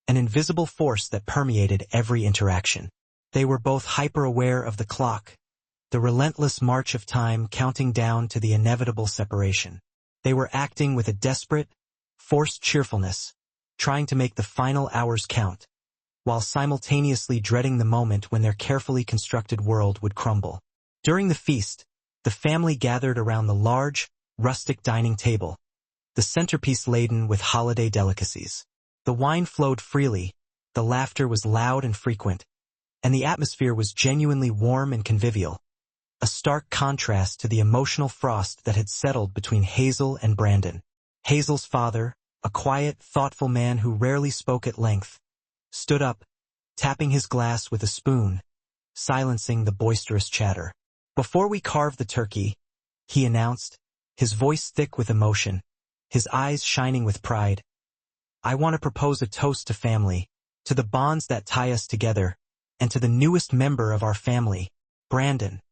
an invisible force that permeated every interaction. They were both hyper-aware of the clock, the relentless march of time counting down to the inevitable separation. They were acting with a desperate, forced cheerfulness, trying to make the final hours count, while simultaneously dreading the moment when their carefully constructed world would crumble. During the feast, the family gathered around the large, rustic dining table, the centerpiece laden with holiday delicacies. The wine flowed freely, the laughter was loud and frequent, and the atmosphere was genuinely warm and convivial, a stark contrast to the emotional frost that had settled between Hazel and Brandon. Hazel's father, a quiet, thoughtful man who rarely spoke at length, stood up, tapping his glass with a spoon, silencing the boisterous chatter. "Before we carve the turkey," he announced, his voice thick with emotion, his eyes shining with pride, "I want to propose a toast to family, to the bonds that tie us together, and to the newest member of our family, Brandon."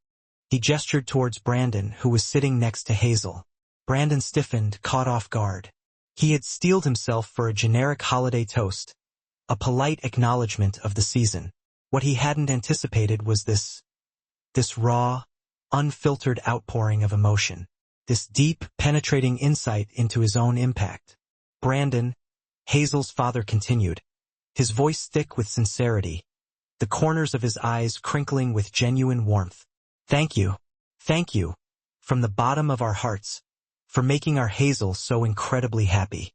He gestured towards Brandon, who was sitting next to Hazel. Brandon stiffened, caught off guard. He had steeled himself for a generic holiday toast, a polite acknowledgement of the season. What he hadn't anticipated was this raw, unfiltered outpouring of emotion, this deep, penetrating insight into his own impact. "Brandon," Hazel's father continued, his voice thick with sincerity, the corners of his eyes crinkling with genuine warmth. Thank you, from the bottom of our hearts, for making our Hazel so incredibly happy."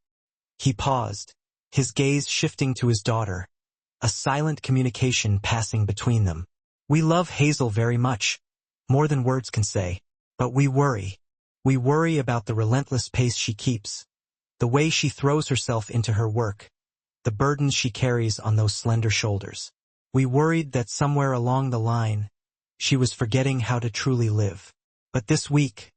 He paused, his gaze shifting to his daughter, a silent communication passing between them. "We love Hazel very much, more than words can say, but we worry. We worry about the relentless pace she keeps, the way she throws herself into her work, the burdens she carries on those slender shoulders. We worried that somewhere along the line, she was forgetting how to truly live. But this week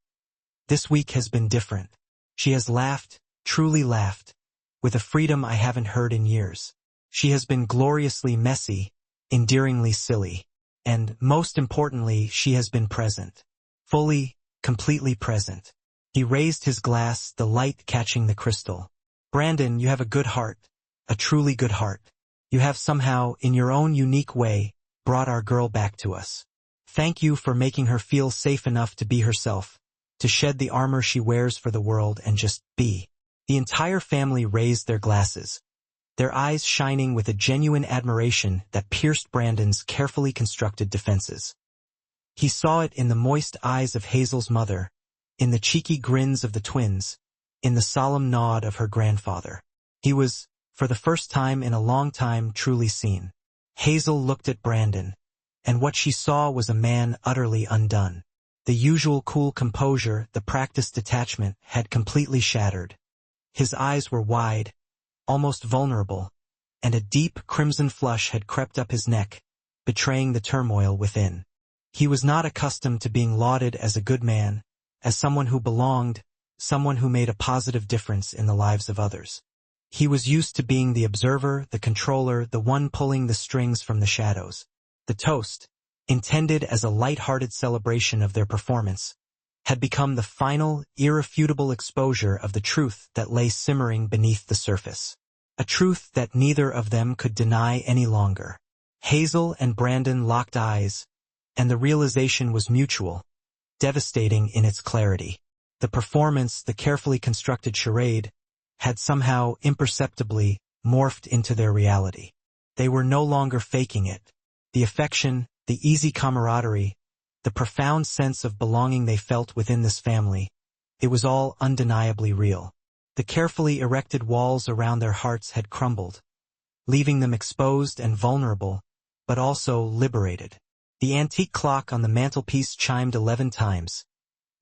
has been different. She has laughed, truly laughed, with a freedom I haven't heard in years. She has been gloriously messy, endearingly silly, and, most importantly, she has been present. Fully, completely present." He raised his glass, the light catching the crystal. "Brandon, you have a good heart, a truly good heart. You have somehow, in your own unique way, brought our girl back to us. Thank you for making her feel safe enough to be herself, to shed the armor she wears for the world and just be." The entire family raised their glasses, their eyes shining with a genuine admiration that pierced Brandon's carefully constructed defenses. He saw it in the moist eyes of Hazel's mother, in the cheeky grins of the twins, in the solemn nod of her grandfather. He was, for the first time in a long time, truly seen. Hazel looked at Brandon, and what she saw was a man utterly undone. The usual cool composure, the practiced detachment, had completely shattered. His eyes were wide, almost vulnerable, and a deep crimson flush had crept up his neck, betraying the turmoil within. He was not accustomed to being lauded as a good man, as someone who belonged, someone who made a positive difference in the lives of others. He was used to being the observer, the controller, the one pulling the strings from the shadows. The toast, intended as a light-hearted celebration of their performance, had become the final, irrefutable exposure of the truth that lay simmering beneath the surface. A truth that neither of them could deny any longer. Hazel and Brandon locked eyes, and the realization was mutual, devastating in its clarity. The performance, the carefully constructed charade, had somehow imperceptibly morphed into their reality. They were no longer faking it. The affection, the easy camaraderie, the profound sense of belonging they felt within this family, it was all undeniably real. The carefully erected walls around their hearts had crumbled, leaving them exposed and vulnerable, but also liberated. The antique clock on the mantelpiece chimed 11 times,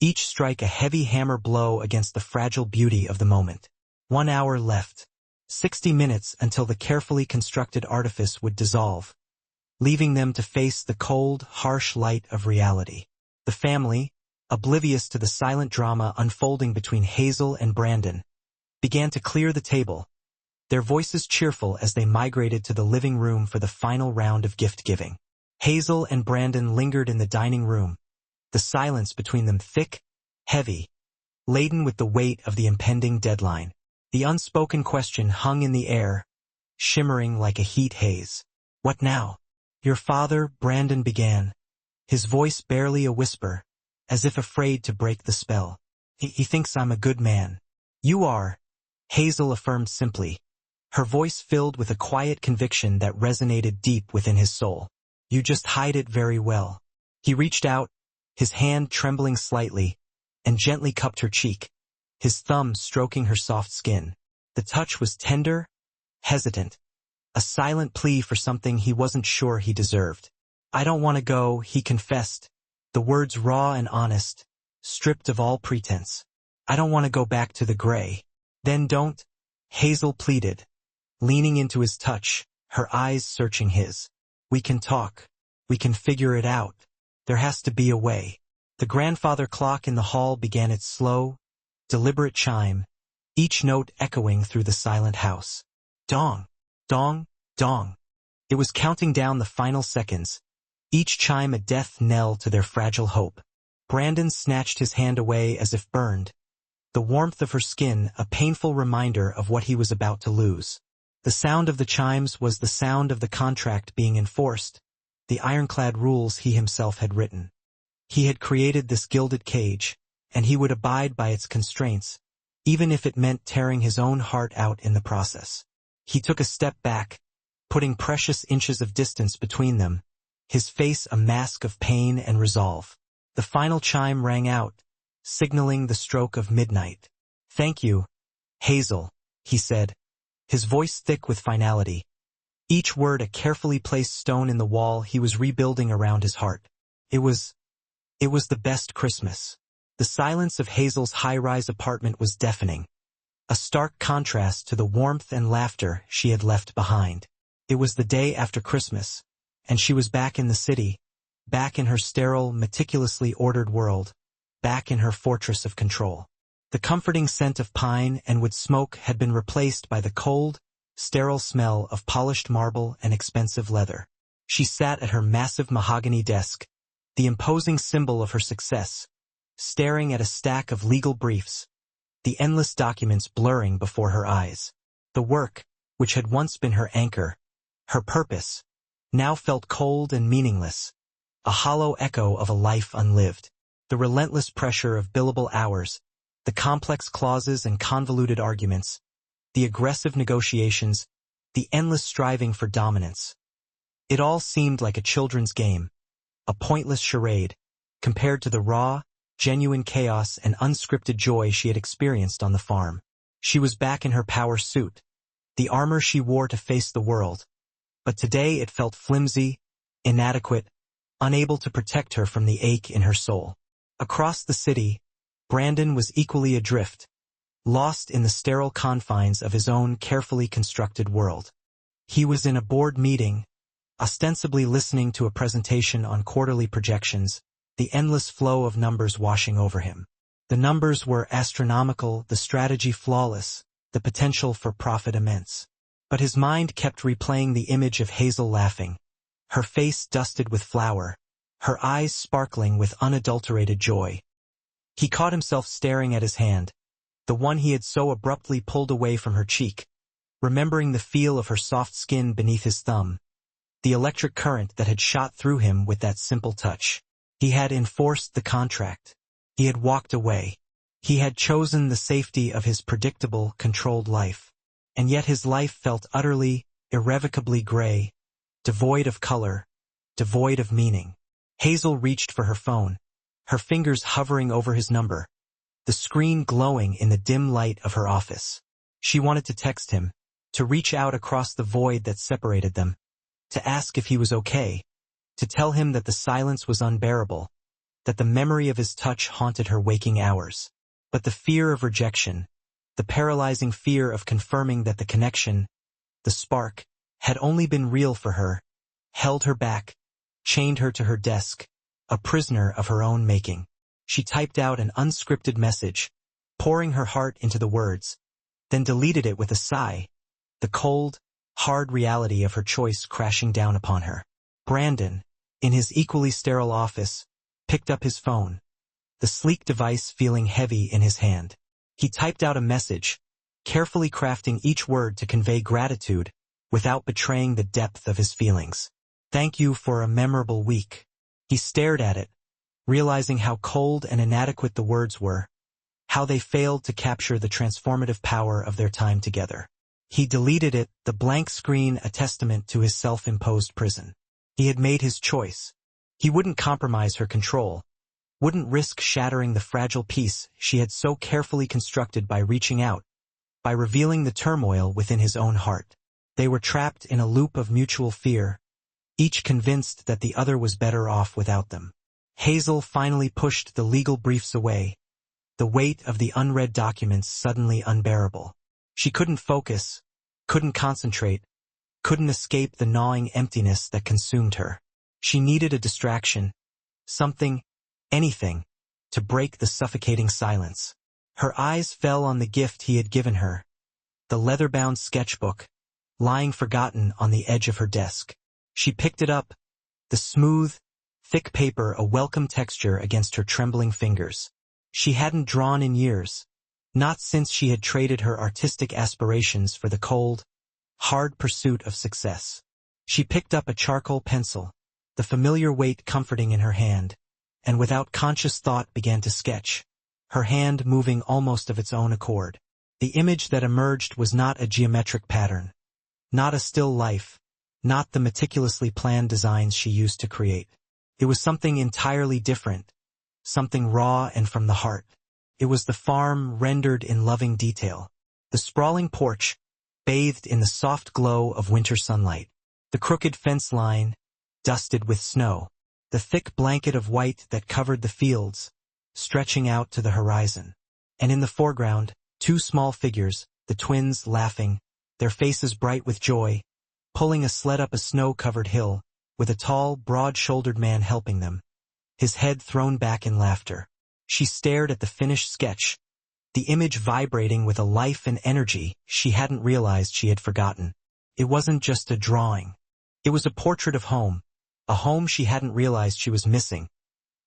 each strike a heavy hammer blow against the fragile beauty of the moment. 1 hour left, 60 minutes until the carefully constructed artifice would dissolve, leaving them to face the cold, harsh light of reality. The family, oblivious to the silent drama unfolding between Hazel and Brandon, began to clear the table, their voices cheerful as they migrated to the living room for the final round of gift-giving. Hazel and Brandon lingered in the dining room, the silence between them thick, heavy, laden with the weight of the impending deadline. The unspoken question hung in the air, shimmering like a heat haze. "What now?" "Your father," Brandon began, his voice barely a whisper, as if afraid to break the spell. He thinks I'm a good man." "You are," Hazel affirmed simply, her voice filled with a quiet conviction that resonated deep within his soul. "You just hide it very well." He reached out, his hand trembling slightly, and gently cupped her cheek, his thumb stroking her soft skin. The touch was tender, hesitant, a silent plea for something he wasn't sure he deserved. "I don't want to go," he confessed, the words raw and honest, stripped of all pretense. "I don't want to go back to the gray." "Then don't," Hazel pleaded, leaning into his touch, her eyes searching his. "We can talk. We can figure it out. There has to be a way." The grandfather clock in the hall began its slow, deliberate chime, each note echoing through the silent house. Dong, dong, dong. It was counting down the final seconds, each chime a death knell to their fragile hope. Brandon snatched his hand away as if burned, the warmth of her skin a painful reminder of what he was about to lose. The sound of the chimes was the sound of the contract being enforced, the ironclad rules he himself had written. He had created this gilded cage, and he would abide by its constraints, even if it meant tearing his own heart out in the process. He took a step back, putting precious inches of distance between them, his face a mask of pain and resolve. The final chime rang out, signaling the stroke of midnight. "Thank you, Hazel," he said, his voice thick with finality, each word a carefully placed stone in the wall he was rebuilding around his heart. It was the best Christmas. The silence of Hazel's high-rise apartment was deafening, a stark contrast to the warmth and laughter she had left behind. It was the day after Christmas, and she was back in the city, back in her sterile, meticulously ordered world, back in her fortress of control. The comforting scent of pine and wood smoke had been replaced by the cold, sterile smell of polished marble and expensive leather. She sat at her massive mahogany desk, the imposing symbol of her success, staring at a stack of legal briefs, the endless documents blurring before her eyes. The work, which had once been her anchor, her purpose, now felt cold and meaningless, a hollow echo of a life unlived. The relentless pressure of billable hours, the complex clauses and convoluted arguments, the aggressive negotiations, the endless striving for dominance. It all seemed like a children's game, a pointless charade, compared to the raw, genuine chaos and unscripted joy she had experienced on the farm. She was back in her power suit, the armor she wore to face the world, but today it felt flimsy, inadequate, unable to protect her from the ache in her soul. Across the city, Brandon was equally adrift, lost in the sterile confines of his own carefully constructed world. He was in a board meeting, ostensibly listening to a presentation on quarterly projections, the endless flow of numbers washing over him. The numbers were astronomical, the strategy flawless, the potential for profit immense. But his mind kept replaying the image of Hazel laughing, her face dusted with flour, her eyes sparkling with unadulterated joy. He caught himself staring at his hand, the one he had so abruptly pulled away from her cheek, remembering the feel of her soft skin beneath his thumb, the electric current that had shot through him with that simple touch. He had enforced the contract. He had walked away. He had chosen the safety of his predictable, controlled life. And yet his life felt utterly, irrevocably gray, devoid of color, devoid of meaning. Hazel reached for her phone, her fingers hovering over his number, the screen glowing in the dim light of her office. She wanted to text him, to reach out across the void that separated them, to ask if he was okay, to tell him that the silence was unbearable, that the memory of his touch haunted her waking hours. But the fear of rejection, the paralyzing fear of confirming that the connection, the spark, had only been real for her, held her back, chained her to her desk, a prisoner of her own making. She typed out an unscripted message, pouring her heart into the words, then deleted it with a sigh, the cold, hard reality of her choice crashing down upon her. Brandon, in his equally sterile office, picked up his phone, the sleek device feeling heavy in his hand. He typed out a message, carefully crafting each word to convey gratitude without betraying the depth of his feelings. "Thank you for a memorable week." He stared at it, realizing how cold and inadequate the words were, how they failed to capture the transformative power of their time together. He deleted it, the blank screen a testament to his self-imposed prison. He had made his choice. He wouldn't compromise her control, wouldn't risk shattering the fragile peace she had so carefully constructed by reaching out, by revealing the turmoil within his own heart. They were trapped in a loop of mutual fear, each convinced that the other was better off without them. Hazel finally pushed the legal briefs away, the weight of the unread documents suddenly unbearable. She couldn't focus, couldn't concentrate, couldn't escape the gnawing emptiness that consumed her. She needed a distraction, something, anything, to break the suffocating silence. Her eyes fell on the gift he had given her, the leather-bound sketchbook, lying forgotten on the edge of her desk. She picked it up, the smooth, thick paper a welcome texture against her trembling fingers. She hadn't drawn in years, not since she had traded her artistic aspirations for the cold, hard pursuit of success. She picked up a charcoal pencil, the familiar weight comforting in her hand, and without conscious thought began to sketch, her hand moving almost of its own accord. The image that emerged was not a geometric pattern, not a still life, not the meticulously planned designs she used to create. It was something entirely different, something raw and from the heart. It was the farm rendered in loving detail, the sprawling porch, bathed in the soft glow of winter sunlight, the crooked fence line, dusted with snow, the thick blanket of white that covered the fields, stretching out to the horizon. And in the foreground, two small figures, the twins laughing, their faces bright with joy, pulling a sled up a snow-covered hill, with a tall, broad-shouldered man helping them, his head thrown back in laughter. She stared at the finished sketch, the image vibrating with a life and energy she hadn't realized she had forgotten. It wasn't just a drawing. It was a portrait of home, a home she hadn't realized she was missing,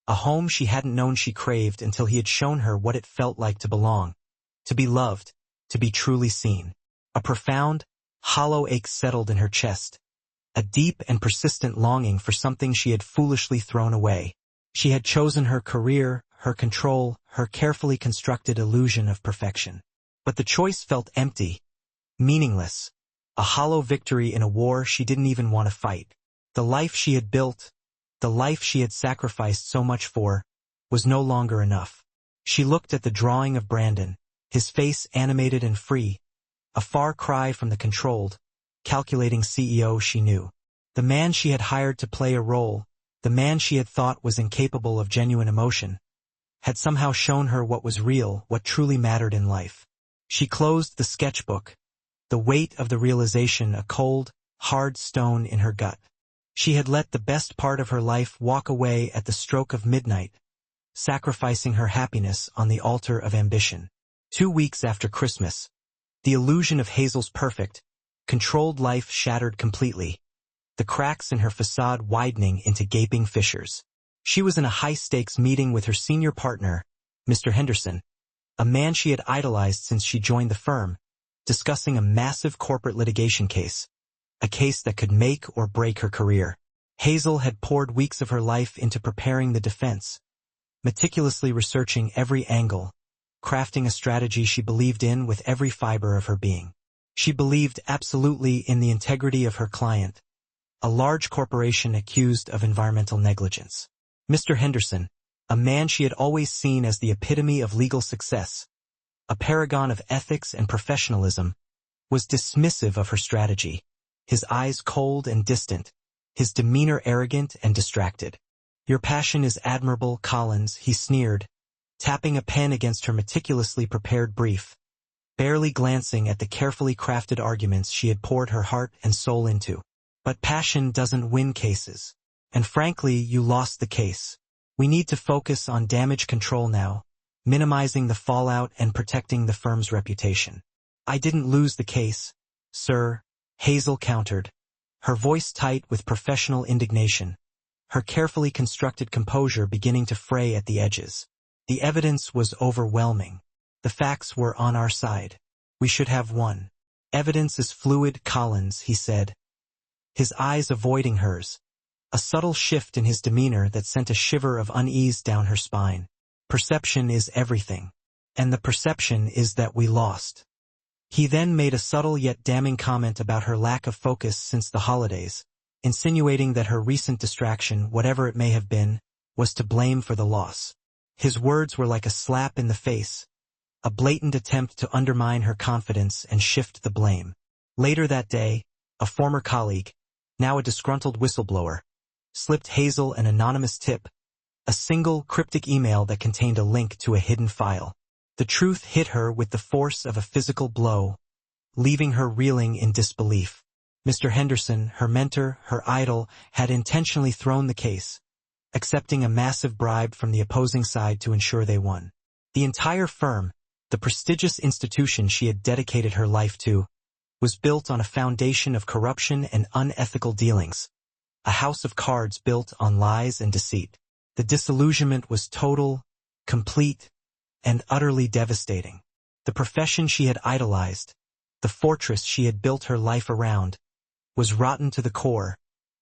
a home she hadn't known she craved until he had shown her what it felt like to belong, to be loved, to be truly seen. A profound, hollow ache settled in her chest, a deep and persistent longing for something she had foolishly thrown away. She had chosen her career, her control, her carefully constructed illusion of perfection. But the choice felt empty, meaningless, a hollow victory in a war she didn't even want to fight. The life she had built, the life she had sacrificed so much for, was no longer enough. She looked at the drawing of Brandon, his face animated and free, a far cry from the controlled, calculating CEO she knew. The man she had hired to play a role, the man she had thought was incapable of genuine emotion, had somehow shown her what was real, what truly mattered in life. She closed the sketchbook, the weight of the realization a cold, hard stone in her gut. She had let the best part of her life walk away at the stroke of midnight, sacrificing her happiness on the altar of ambition. 2 weeks after Christmas, the illusion of Hazel's perfect, controlled life shattered completely, the cracks in her facade widening into gaping fissures. She was in a high-stakes meeting with her senior partner, Mr. Henderson, a man she had idolized since she joined the firm, discussing a massive corporate litigation case, a case that could make or break her career. Hazel had poured weeks of her life into preparing the defense, meticulously researching every angle, crafting a strategy she believed in with every fiber of her being. She believed absolutely in the integrity of her client, a large corporation accused of environmental negligence. Mr. Henderson, a man she had always seen as the epitome of legal success, a paragon of ethics and professionalism, was dismissive of her strategy, his eyes cold and distant, his demeanor arrogant and distracted. "Your passion is admirable, Collins," he sneered, tapping a pen against her meticulously prepared brief, barely glancing at the carefully crafted arguments she had poured her heart and soul into. "But passion doesn't win cases. And frankly, you lost the case. We need to focus on damage control now, minimizing the fallout and protecting the firm's reputation." "I didn't lose the case, sir," Hazel countered, her voice tight with professional indignation. her carefully constructed composure beginning to fray at the edges. The evidence was overwhelming. The facts were on our side. We should have won. Evidence is fluid, Collins, he said, his eyes avoiding hers, a subtle shift in his demeanor that sent a shiver of unease down her spine. Perception is everything. And the perception is that we lost. He then made a subtle yet damning comment about her lack of focus since the holidays, insinuating that her recent distraction, whatever it may have been, was to blame for the loss. His words were like a slap in the face, a blatant attempt to undermine her confidence and shift the blame. Later that day, a former colleague, now a disgruntled whistleblower, slipped Hazel an anonymous tip, a single cryptic email that contained a link to a hidden file. The truth hit her with the force of a physical blow, leaving her reeling in disbelief. Mr. Henderson, her mentor, her idol, had intentionally thrown the case, accepting a massive bribe from the opposing side to ensure they won. The entire firm, the prestigious institution she had dedicated her life to, was built on a foundation of corruption and unethical dealings, a house of cards built on lies and deceit. The disillusionment was total, complete, and utterly devastating. The profession she had idolized, the fortress she had built her life around, was rotten to the core,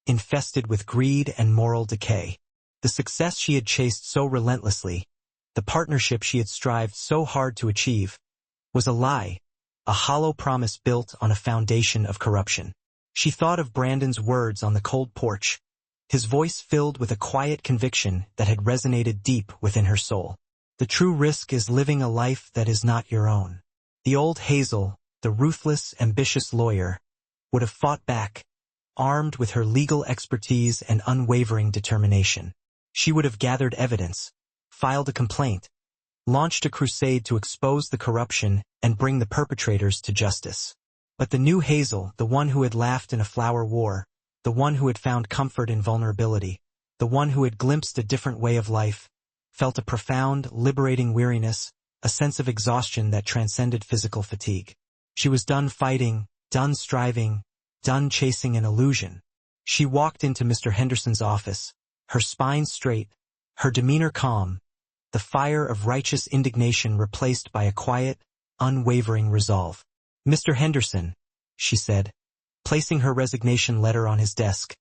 infested with greed and moral decay. The success she had chased so relentlessly, the partnership she had strived so hard to achieve, was a lie, a hollow promise built on a foundation of corruption. She thought of Brandon's words on the cold porch, his voice filled with a quiet conviction that had resonated deep within her soul. The true risk is living a life that is not your own. The old Hazel, the ruthless, ambitious lawyer, would have fought back, armed with her legal expertise and unwavering determination. She would have gathered evidence, filed a complaint, launched a crusade to expose the corruption and bring the perpetrators to justice. But the new Hazel, the one who had laughed in a flower war, the one who had found comfort in vulnerability, the one who had glimpsed a different way of life, felt a profound, liberating weariness, a sense of exhaustion that transcended physical fatigue. She was done fighting, done striving, done chasing an illusion. She walked into Mr. Henderson's office, her spine straight, her demeanor calm, the fire of righteous indignation replaced by a quiet, unwavering resolve. "Mr. Henderson," she said, placing her resignation letter on his desk,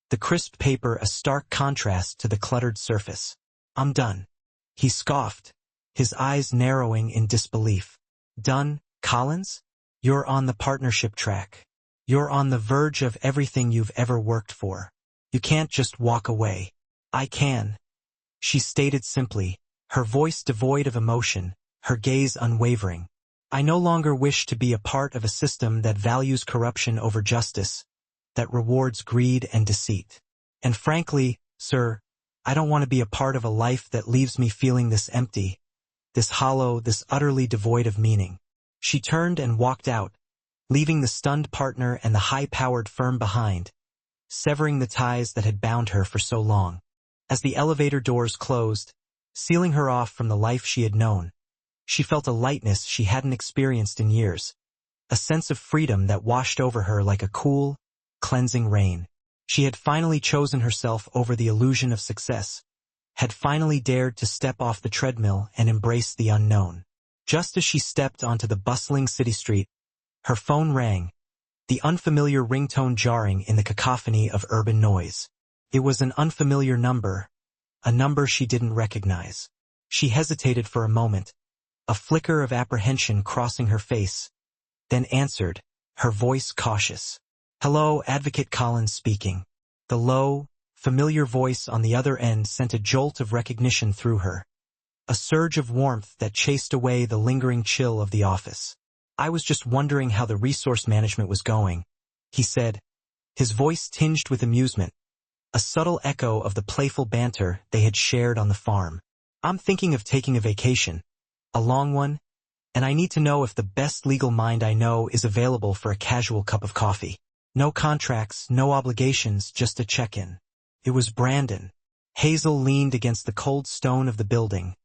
the crisp paper a stark contrast to the cluttered surface. "I'm done." He scoffed, his eyes narrowing in disbelief. "Done, Collins? You're on the partnership track. You're on the verge of everything you've ever worked for. You can't just walk away." "I can," she stated simply, her voice devoid of emotion, her gaze unwavering. "I no longer wish to be a part of a system that values corruption over justice, that rewards greed and deceit. And frankly, sir, I don't want to be a part of a life that leaves me feeling this empty, this hollow, this utterly devoid of meaning." She turned and walked out, leaving the stunned partner and the high-powered firm behind, severing the ties that had bound her for so long. As the elevator doors closed, sealing her off from the life she had known, she felt a lightness she hadn't experienced in years, a sense of freedom that washed over her like a cool, cleansing rain. She had finally chosen herself over the illusion of success, had finally dared to step off the treadmill and embrace the unknown. Just as she stepped onto the bustling city street, her phone rang, the unfamiliar ringtone jarring in the cacophony of urban noise. It was an unfamiliar number, a number she didn't recognize. She hesitated for a moment, a flicker of apprehension crossing her face, then answered, her voice cautious. "Hello, Advocate Collins speaking." The low, familiar voice on the other end sent a jolt of recognition through her, a surge of warmth that chased away the lingering chill of the office. "I was just wondering how the resource management was going," he said, his voice tinged with amusement, a subtle echo of the playful banter they had shared on the farm. "I'm thinking of taking a vacation, a long one, and I need to know if the best legal mind I know is available for a casual cup of coffee. No contracts, no obligations, just a check-in." It was Brandon. Hazel leaned against the cold stone of the building,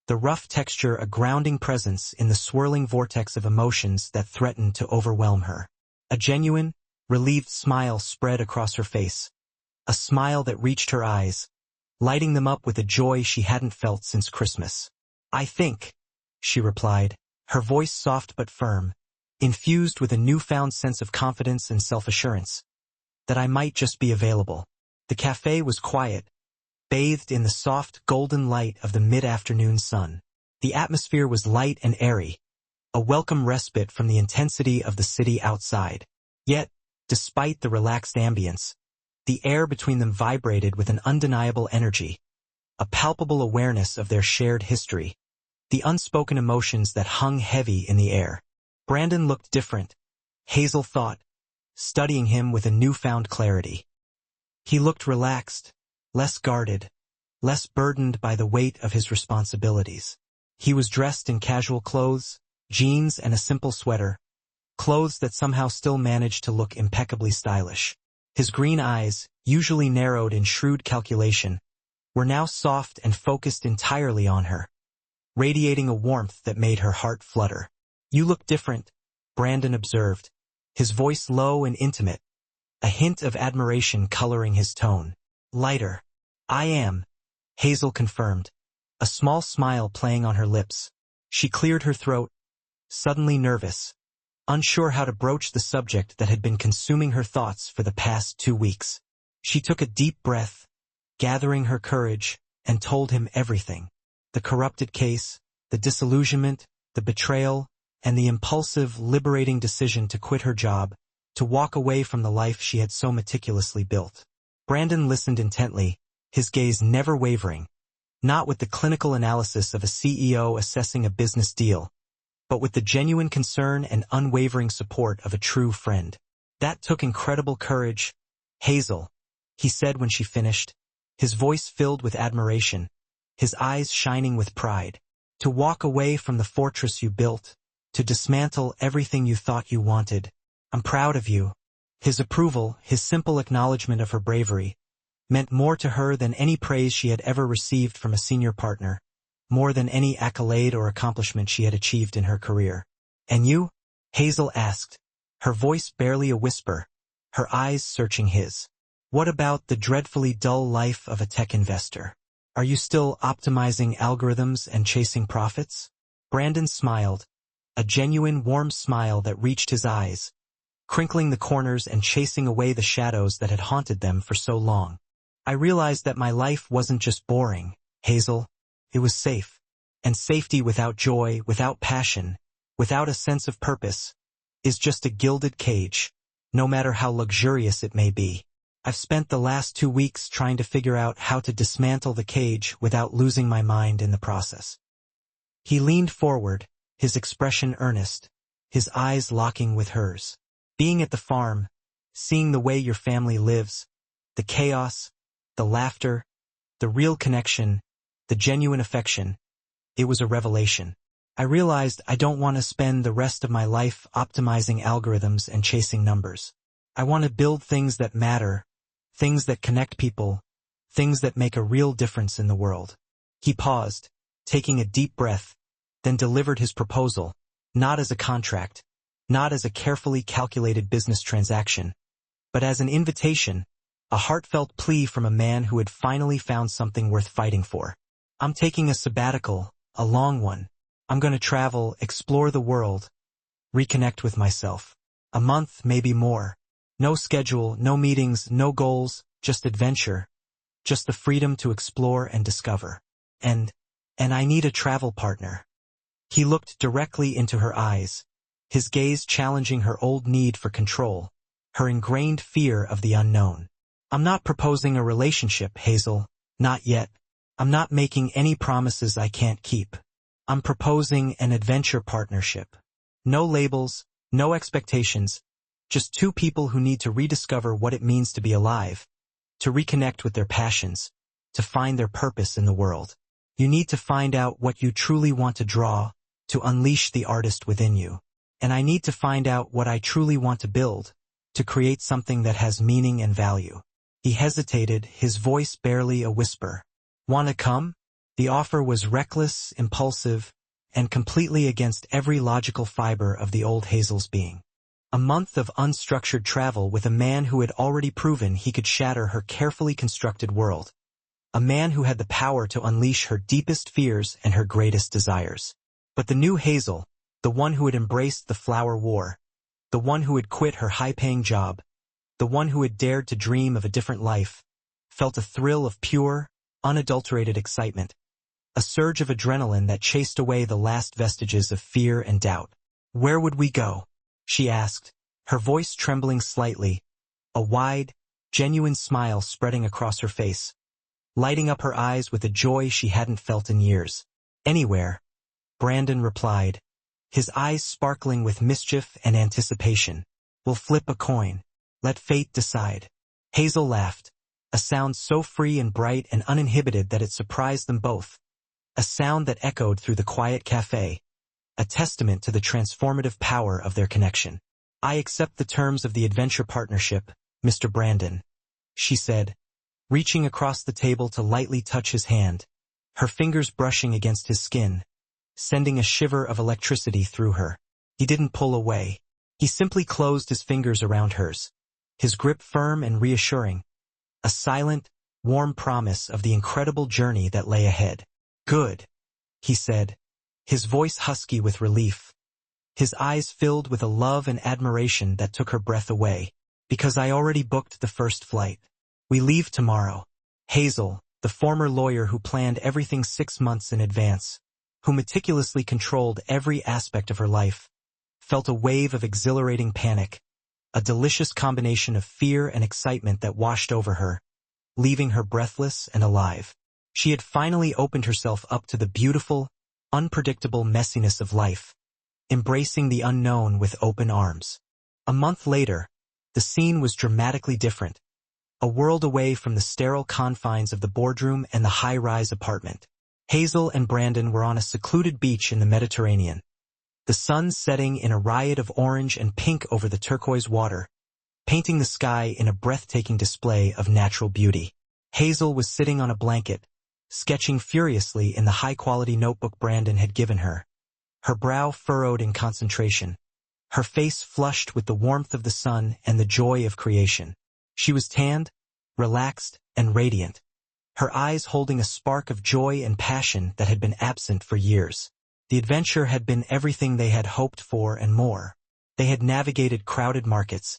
the rough texture a grounding presence in the swirling vortex of emotions that threatened to overwhelm her. A genuine, relieved smile spread across her face, a smile that reached her eyes, lighting them up with a joy she hadn't felt since Christmas. "I think," she replied, her voice soft but firm, infused with a newfound sense of confidence and self-assurance, "that I might just be available." The cafe was quiet, bathed in the soft, golden light of the mid-afternoon sun. The atmosphere was light and airy, a welcome respite from the intensity of the city outside. Yet, despite the relaxed ambience, the air between them vibrated with an undeniable energy, a palpable awareness of their shared history, the unspoken emotions that hung heavy in the air. Brandon looked different, Hazel thought, studying him with a newfound clarity. He looked relaxed, less guarded, less burdened by the weight of his responsibilities. He was dressed in casual clothes, jeans and a simple sweater, clothes that somehow still managed to look impeccably stylish. His green eyes, usually narrowed in shrewd calculation, were now soft and focused entirely on her, radiating a warmth that made her heart flutter. "You look different," Brandon observed, his voice low and intimate, a hint of admiration coloring his tone. "Lighter." "I am," Hazel confirmed, a small smile playing on her lips. She cleared her throat, suddenly nervous, unsure how to broach the subject that had been consuming her thoughts for the past 2 weeks. She took a deep breath, gathering her courage, and told him everything. The corrupted case, the disillusionment, the betrayal, and the impulsive, liberating decision to quit her job, to walk away from the life she had so meticulously built. Brandon listened intently, his gaze never wavering, not with the clinical analysis of a CEO assessing a business deal, but with the genuine concern and unwavering support of a true friend. "That took incredible courage, Hazel," he said when she finished, his voice filled with admiration, his eyes shining with pride. "To walk away from the fortress you built, to dismantle everything you thought you wanted. I'm proud of you." His approval, his simple acknowledgement of her bravery, meant more to her than any praise she had ever received from a senior partner, more than any accolade or accomplishment she had achieved in her career. "And you?" Hazel asked, her voice barely a whisper, her eyes searching his. "What about the dreadfully dull life of a tech investor? Are you still optimizing algorithms and chasing profits?" Brandon smiled, a genuine warm smile that reached his eyes, crinkling the corners and chasing away the shadows that had haunted them for so long. "I realized that my life wasn't just boring, Hazel. It was safe. And safety without joy, without passion, without a sense of purpose, is just a gilded cage, no matter how luxurious it may be. I've spent the last 2 weeks trying to figure out how to dismantle the cage without losing my mind in the process." He leaned forward, his expression earnest, his eyes locking with hers. "Being at the farm, seeing the way your family lives, the chaos, the laughter, the real connection, the genuine affection, it was a revelation. I realized I don't want to spend the rest of my life optimizing algorithms and chasing numbers. I want to build things that matter, things that connect people, things that make a real difference in the world." He paused, taking a deep breath, then delivered his proposal, not as a contract, not as a carefully calculated business transaction, but as an invitation, a heartfelt plea from a man who had finally found something worth fighting for. "I'm taking a sabbatical, a long one. I'm going to travel, explore the world, reconnect with myself. A month, maybe more. No schedule, no meetings, no goals, just adventure, just the freedom to explore and discover. And I need a travel partner." He looked directly into her eyes, his gaze challenging her old need for control, her ingrained fear of the unknown. "I'm not proposing a relationship, Hazel, not yet. I'm not making any promises I can't keep. I'm proposing an adventure partnership. No labels, no expectations, just 2 people who need to rediscover what it means to be alive, to reconnect with their passions, to find their purpose in the world. You need to find out what you truly want to draw, to unleash the artist within you. And I need to find out what I truly want to build, to create something that has meaning and value." He hesitated, his voice barely a whisper. "Wanna come?" The offer was reckless, impulsive, and completely against every logical fiber of the old Hazel's being. A month of unstructured travel with a man who had already proven he could shatter her carefully constructed world. A man who had the power to unleash her deepest fears and her greatest desires. But the new Hazel, the one who had embraced the flower war, the one who had quit her high-paying job, the one who had dared to dream of a different life, felt a thrill of pure, unadulterated excitement, a surge of adrenaline that chased away the last vestiges of fear and doubt. "Where would we go?" she asked, her voice trembling slightly, a wide, genuine smile spreading across her face, lighting up her eyes with a joy she hadn't felt in years. "Anywhere," Brandon replied, his eyes sparkling with mischief and anticipation. "We'll flip a coin. Let fate decide." Hazel laughed, a sound so free and bright and uninhibited that it surprised them both. A sound that echoed through the quiet cafe, a testament to the transformative power of their connection. "I accept the terms of the adventure partnership, Mr. Brandon," she said, reaching across the table to lightly touch his hand, her fingers brushing against his skin, sending a shiver of electricity through her. He didn't pull away. He simply closed his fingers around hers, his grip firm and reassuring, a silent, warm promise of the incredible journey that lay ahead. "Good," he said, his voice husky with relief, his eyes filled with a love and admiration that took her breath away. "Because I already booked the first flight. We leave tomorrow." Hazel, the former lawyer who planned everything 6 months in advance, who meticulously controlled every aspect of her life, felt a wave of exhilarating panic, a delicious combination of fear and excitement that washed over her, leaving her breathless and alive. She had finally opened herself up to the beautiful, unpredictable messiness of life, embracing the unknown with open arms. A month later, the scene was dramatically different, a world away from the sterile confines of the boardroom and the high-rise apartment. Hazel and Brandon were on a secluded beach in the Mediterranean, the sun setting in a riot of orange and pink over the turquoise water, painting the sky in a breathtaking display of natural beauty. Hazel was sitting on a blanket, sketching furiously in the high-quality notebook Brandon had given her, her brow furrowed in concentration, her face flushed with the warmth of the sun and the joy of creation. She was tanned, relaxed, and radiant, her eyes holding a spark of joy and passion that had been absent for years. The adventure had been everything they had hoped for and more. They had navigated crowded markets,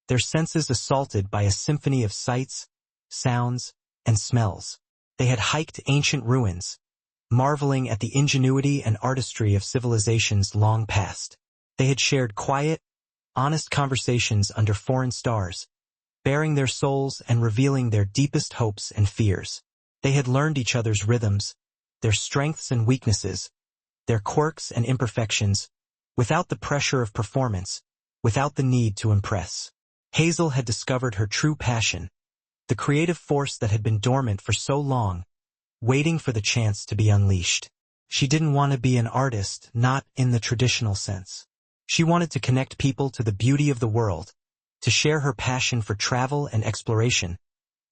their senses assaulted by a symphony of sights, sounds, and smells. They had hiked ancient ruins, marveling at the ingenuity and artistry of civilizations long past. They had shared quiet, honest conversations under foreign stars, baring their souls and revealing their deepest hopes and fears. They had learned each other's rhythms, their strengths and weaknesses, their quirks and imperfections, without the pressure of performance, without the need to impress. Hazel had discovered her true passion, the creative force that had been dormant for so long, waiting for the chance to be unleashed. She didn't want to be an artist, not in the traditional sense. She wanted to connect people to the beauty of the world, to share her passion for travel and exploration,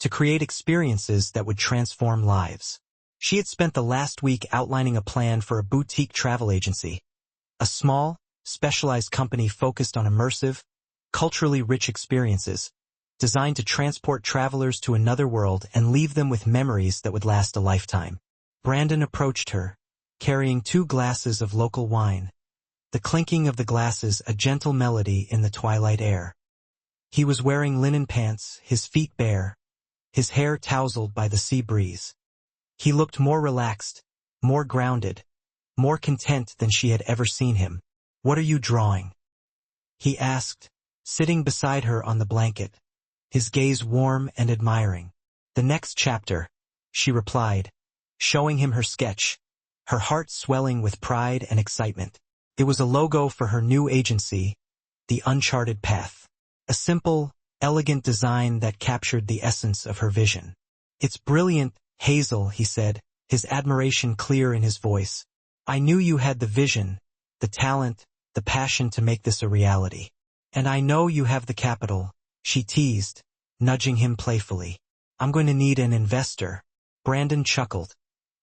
to create experiences that would transform lives. She had spent the last week outlining a plan for a boutique travel agency, a small, specialized company focused on immersive, culturally rich experiences, designed to transport travelers to another world and leave them with memories that would last a lifetime. Brandon approached her, carrying 2 glasses of local wine, the clinking of the glasses a gentle melody in the twilight air. He was wearing linen pants, his feet bare, his hair tousled by the sea breeze. He looked more relaxed, more grounded, more content than she had ever seen him. "What are you drawing?" he asked, sitting beside her on the blanket, his gaze warm and admiring. "The next chapter," she replied, showing him her sketch, her heart swelling with pride and excitement. It was a logo for her new agency, The Uncharted Path. A simple, elegant design that captured the essence of her vision. "It's brilliant, Hazel," he said, his admiration clear in his voice. "I knew you had the vision, the talent, the passion to make this a reality. And I know you have the capital," she teased, nudging him playfully. "I'm going to need an investor." Brandon chuckled,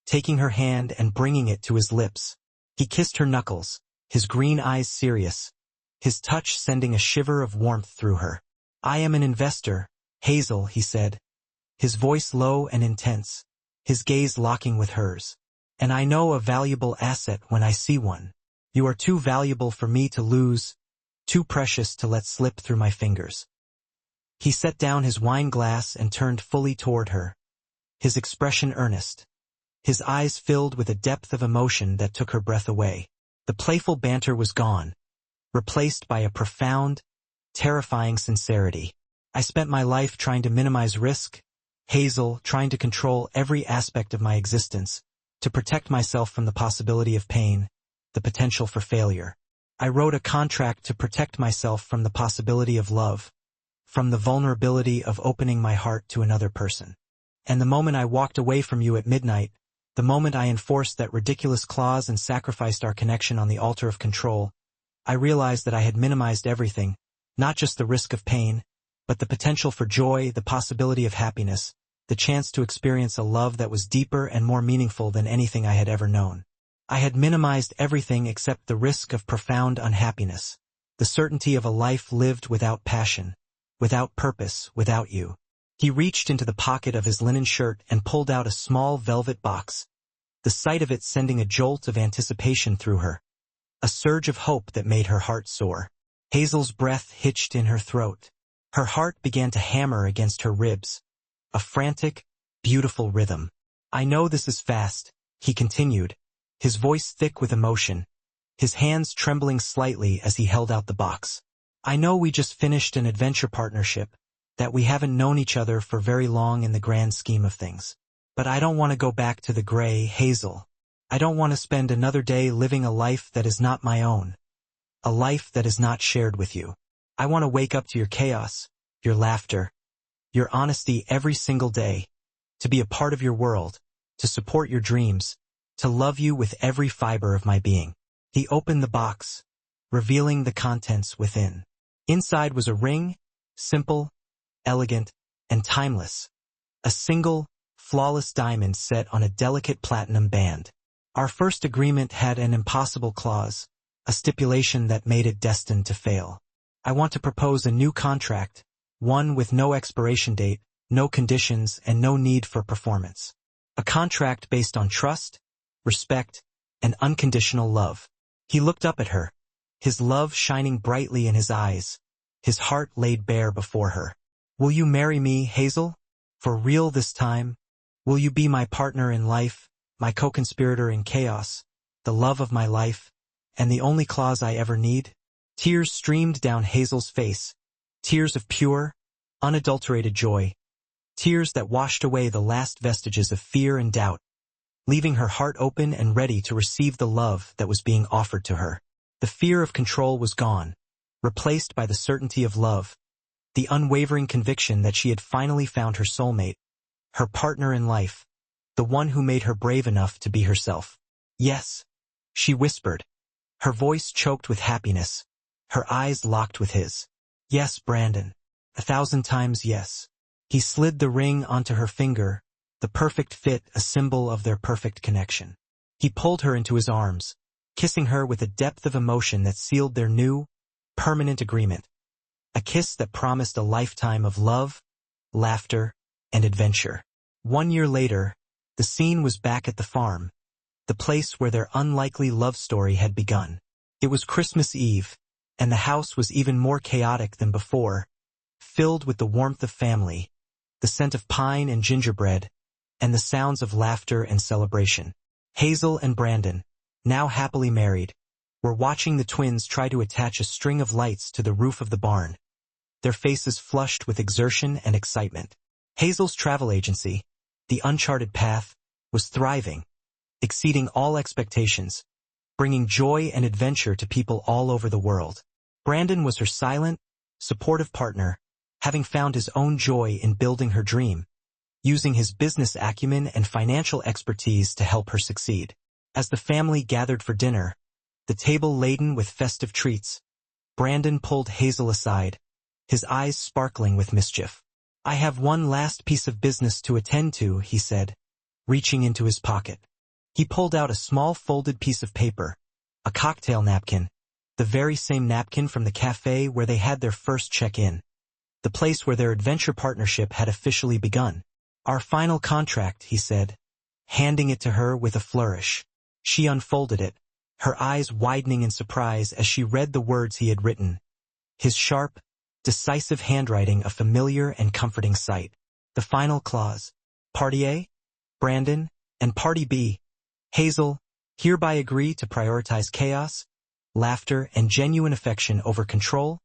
taking her hand and bringing it to his lips. He kissed her knuckles, his green eyes serious, his touch sending a shiver of warmth through her. "I am an investor, Hazel," he said, his voice low and intense, his gaze locking with hers. "And I know a valuable asset when I see one. You are too valuable for me to lose, too precious to let slip through my fingers." He set down his wine glass and turned fully toward her, his expression earnest, his eyes filled with a depth of emotion that took her breath away. The playful banter was gone, replaced by a profound, terrifying sincerity. "I spent my life trying to minimize risk, Hazel, trying to control every aspect of my existence, to protect myself from the possibility of pain, the potential for failure. I wrote a contract to protect myself from the possibility of love, from the vulnerability of opening my heart to another person. And the moment I walked away from you at midnight, the moment I enforced that ridiculous clause and sacrificed our connection on the altar of control, I realized that I had minimized everything, not just the risk of pain, but the potential for joy, the possibility of happiness, the chance to experience a love that was deeper and more meaningful than anything I had ever known. I had minimized everything except the risk of profound unhappiness, the certainty of a life lived without passion, without purpose, without you." He reached into the pocket of his linen shirt and pulled out a small velvet box, the sight of it sending a jolt of anticipation through her, a surge of hope that made her heart soar. Hazel's breath hitched in her throat. Her heart began to hammer against her ribs, a frantic, beautiful rhythm. "I know this is fast," he continued, his voice thick with emotion, his hands trembling slightly as he held out the box. "I know we just finished an adventure partnership, that we haven't known each other for very long in the grand scheme of things. But I don't want to go back to the gray, Hazel. I don't want to spend another day living a life that is not my own, a life that is not shared with you. I want to wake up to your chaos, your laughter, your honesty every single day, to be a part of your world, to support your dreams, to love you with every fiber of my being." He opened the box, revealing the contents within. Inside was a ring, simple, elegant, and timeless. A single, flawless diamond set on a delicate platinum band. Our first agreement had an impossible clause, a stipulation that made it destined to fail. I want to propose a new contract, one with no expiration date, no conditions, and no need for performance. A contract based on trust, respect, and unconditional love. He looked up at her, his love shining brightly in his eyes, his heart laid bare before her. "Will you marry me, Hazel? For real this time? Will you be my partner in life, my co-conspirator in chaos, the love of my life, and the only clause I ever need?" Tears streamed down Hazel's face, tears of pure, unadulterated joy, tears that washed away the last vestiges of fear and doubt, leaving her heart open and ready to receive the love that was being offered to her. The fear of control was gone, replaced by the certainty of love, the unwavering conviction that she had finally found her soulmate, her partner in life, the one who made her brave enough to be herself. "Yes," she whispered, her voice choked with happiness, her eyes locked with his. "Yes, Brandon, 1,000 times yes." He slid the ring onto her finger, the perfect fit a symbol of their perfect connection. He pulled her into his arms, kissing her with a depth of emotion that sealed their new, permanent agreement. A kiss that promised a lifetime of love, laughter, and adventure. 1 year later, the scene was back at the farm, the place where their unlikely love story had begun. It was Christmas Eve, and the house was even more chaotic than before, filled with the warmth of family, the scent of pine and gingerbread, and the sounds of laughter and celebration. Hazel and Brandon, now happily married, were watching the twins try to attach a string of lights to the roof of the barn, their faces flushed with exertion and excitement. Hazel's travel agency, The Uncharted Path, was thriving, exceeding all expectations, bringing joy and adventure to people all over the world. Brandon was her silent, supportive partner, having found his own joy in building her dream, using his business acumen and financial expertise to help her succeed. As the family gathered for dinner, the table laden with festive treats, Brandon pulled Hazel aside, his eyes sparkling with mischief. "I have one last piece of business to attend to," he said, reaching into his pocket. He pulled out a small folded piece of paper, a cocktail napkin, the very same napkin from the cafe where they had their first check-in, the place where their adventure partnership had officially begun. "Our final contract," he said, handing it to her with a flourish. She unfolded it, her eyes widening in surprise as she read the words he had written. His sharp, decisive handwriting, a familiar and comforting sight. The final clause. Party A, Brandon, and Party B, Hazel, hereby agree to prioritize chaos, laughter, and genuine affection over control,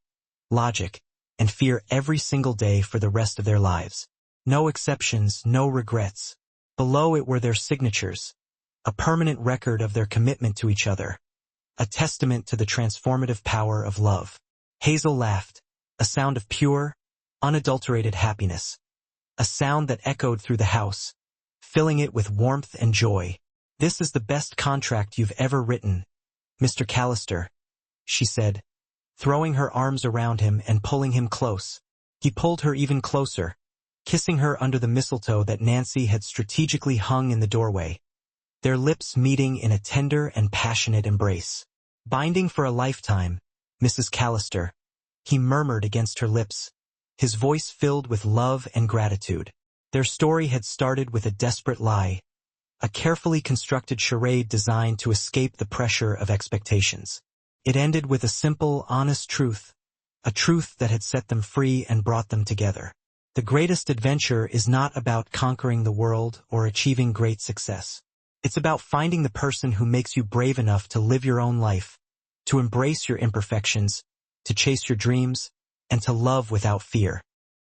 logic, and fear every single day for the rest of their lives. No exceptions, no regrets. Below it were their signatures, a permanent record of their commitment to each other, a testament to the transformative power of love. Hazel laughed, a sound of pure, unadulterated happiness, a sound that echoed through the house, filling it with warmth and joy. "This is the best contract you've ever written, Mr. Callister," she said, throwing her arms around him and pulling him close. He pulled her even closer, kissing her under the mistletoe that Nancy had strategically hung in the doorway, their lips meeting in a tender and passionate embrace. "Binding for a lifetime, Mrs. Callister," he murmured against her lips, his voice filled with love and gratitude. Their story had started with a desperate lie, a carefully constructed charade designed to escape the pressure of expectations. It ended with a simple, honest truth, a truth that had set them free and brought them together. The greatest adventure is not about conquering the world or achieving great success. It's about finding the person who makes you brave enough to live your own life, to embrace your imperfections, to chase your dreams, and to love without fear.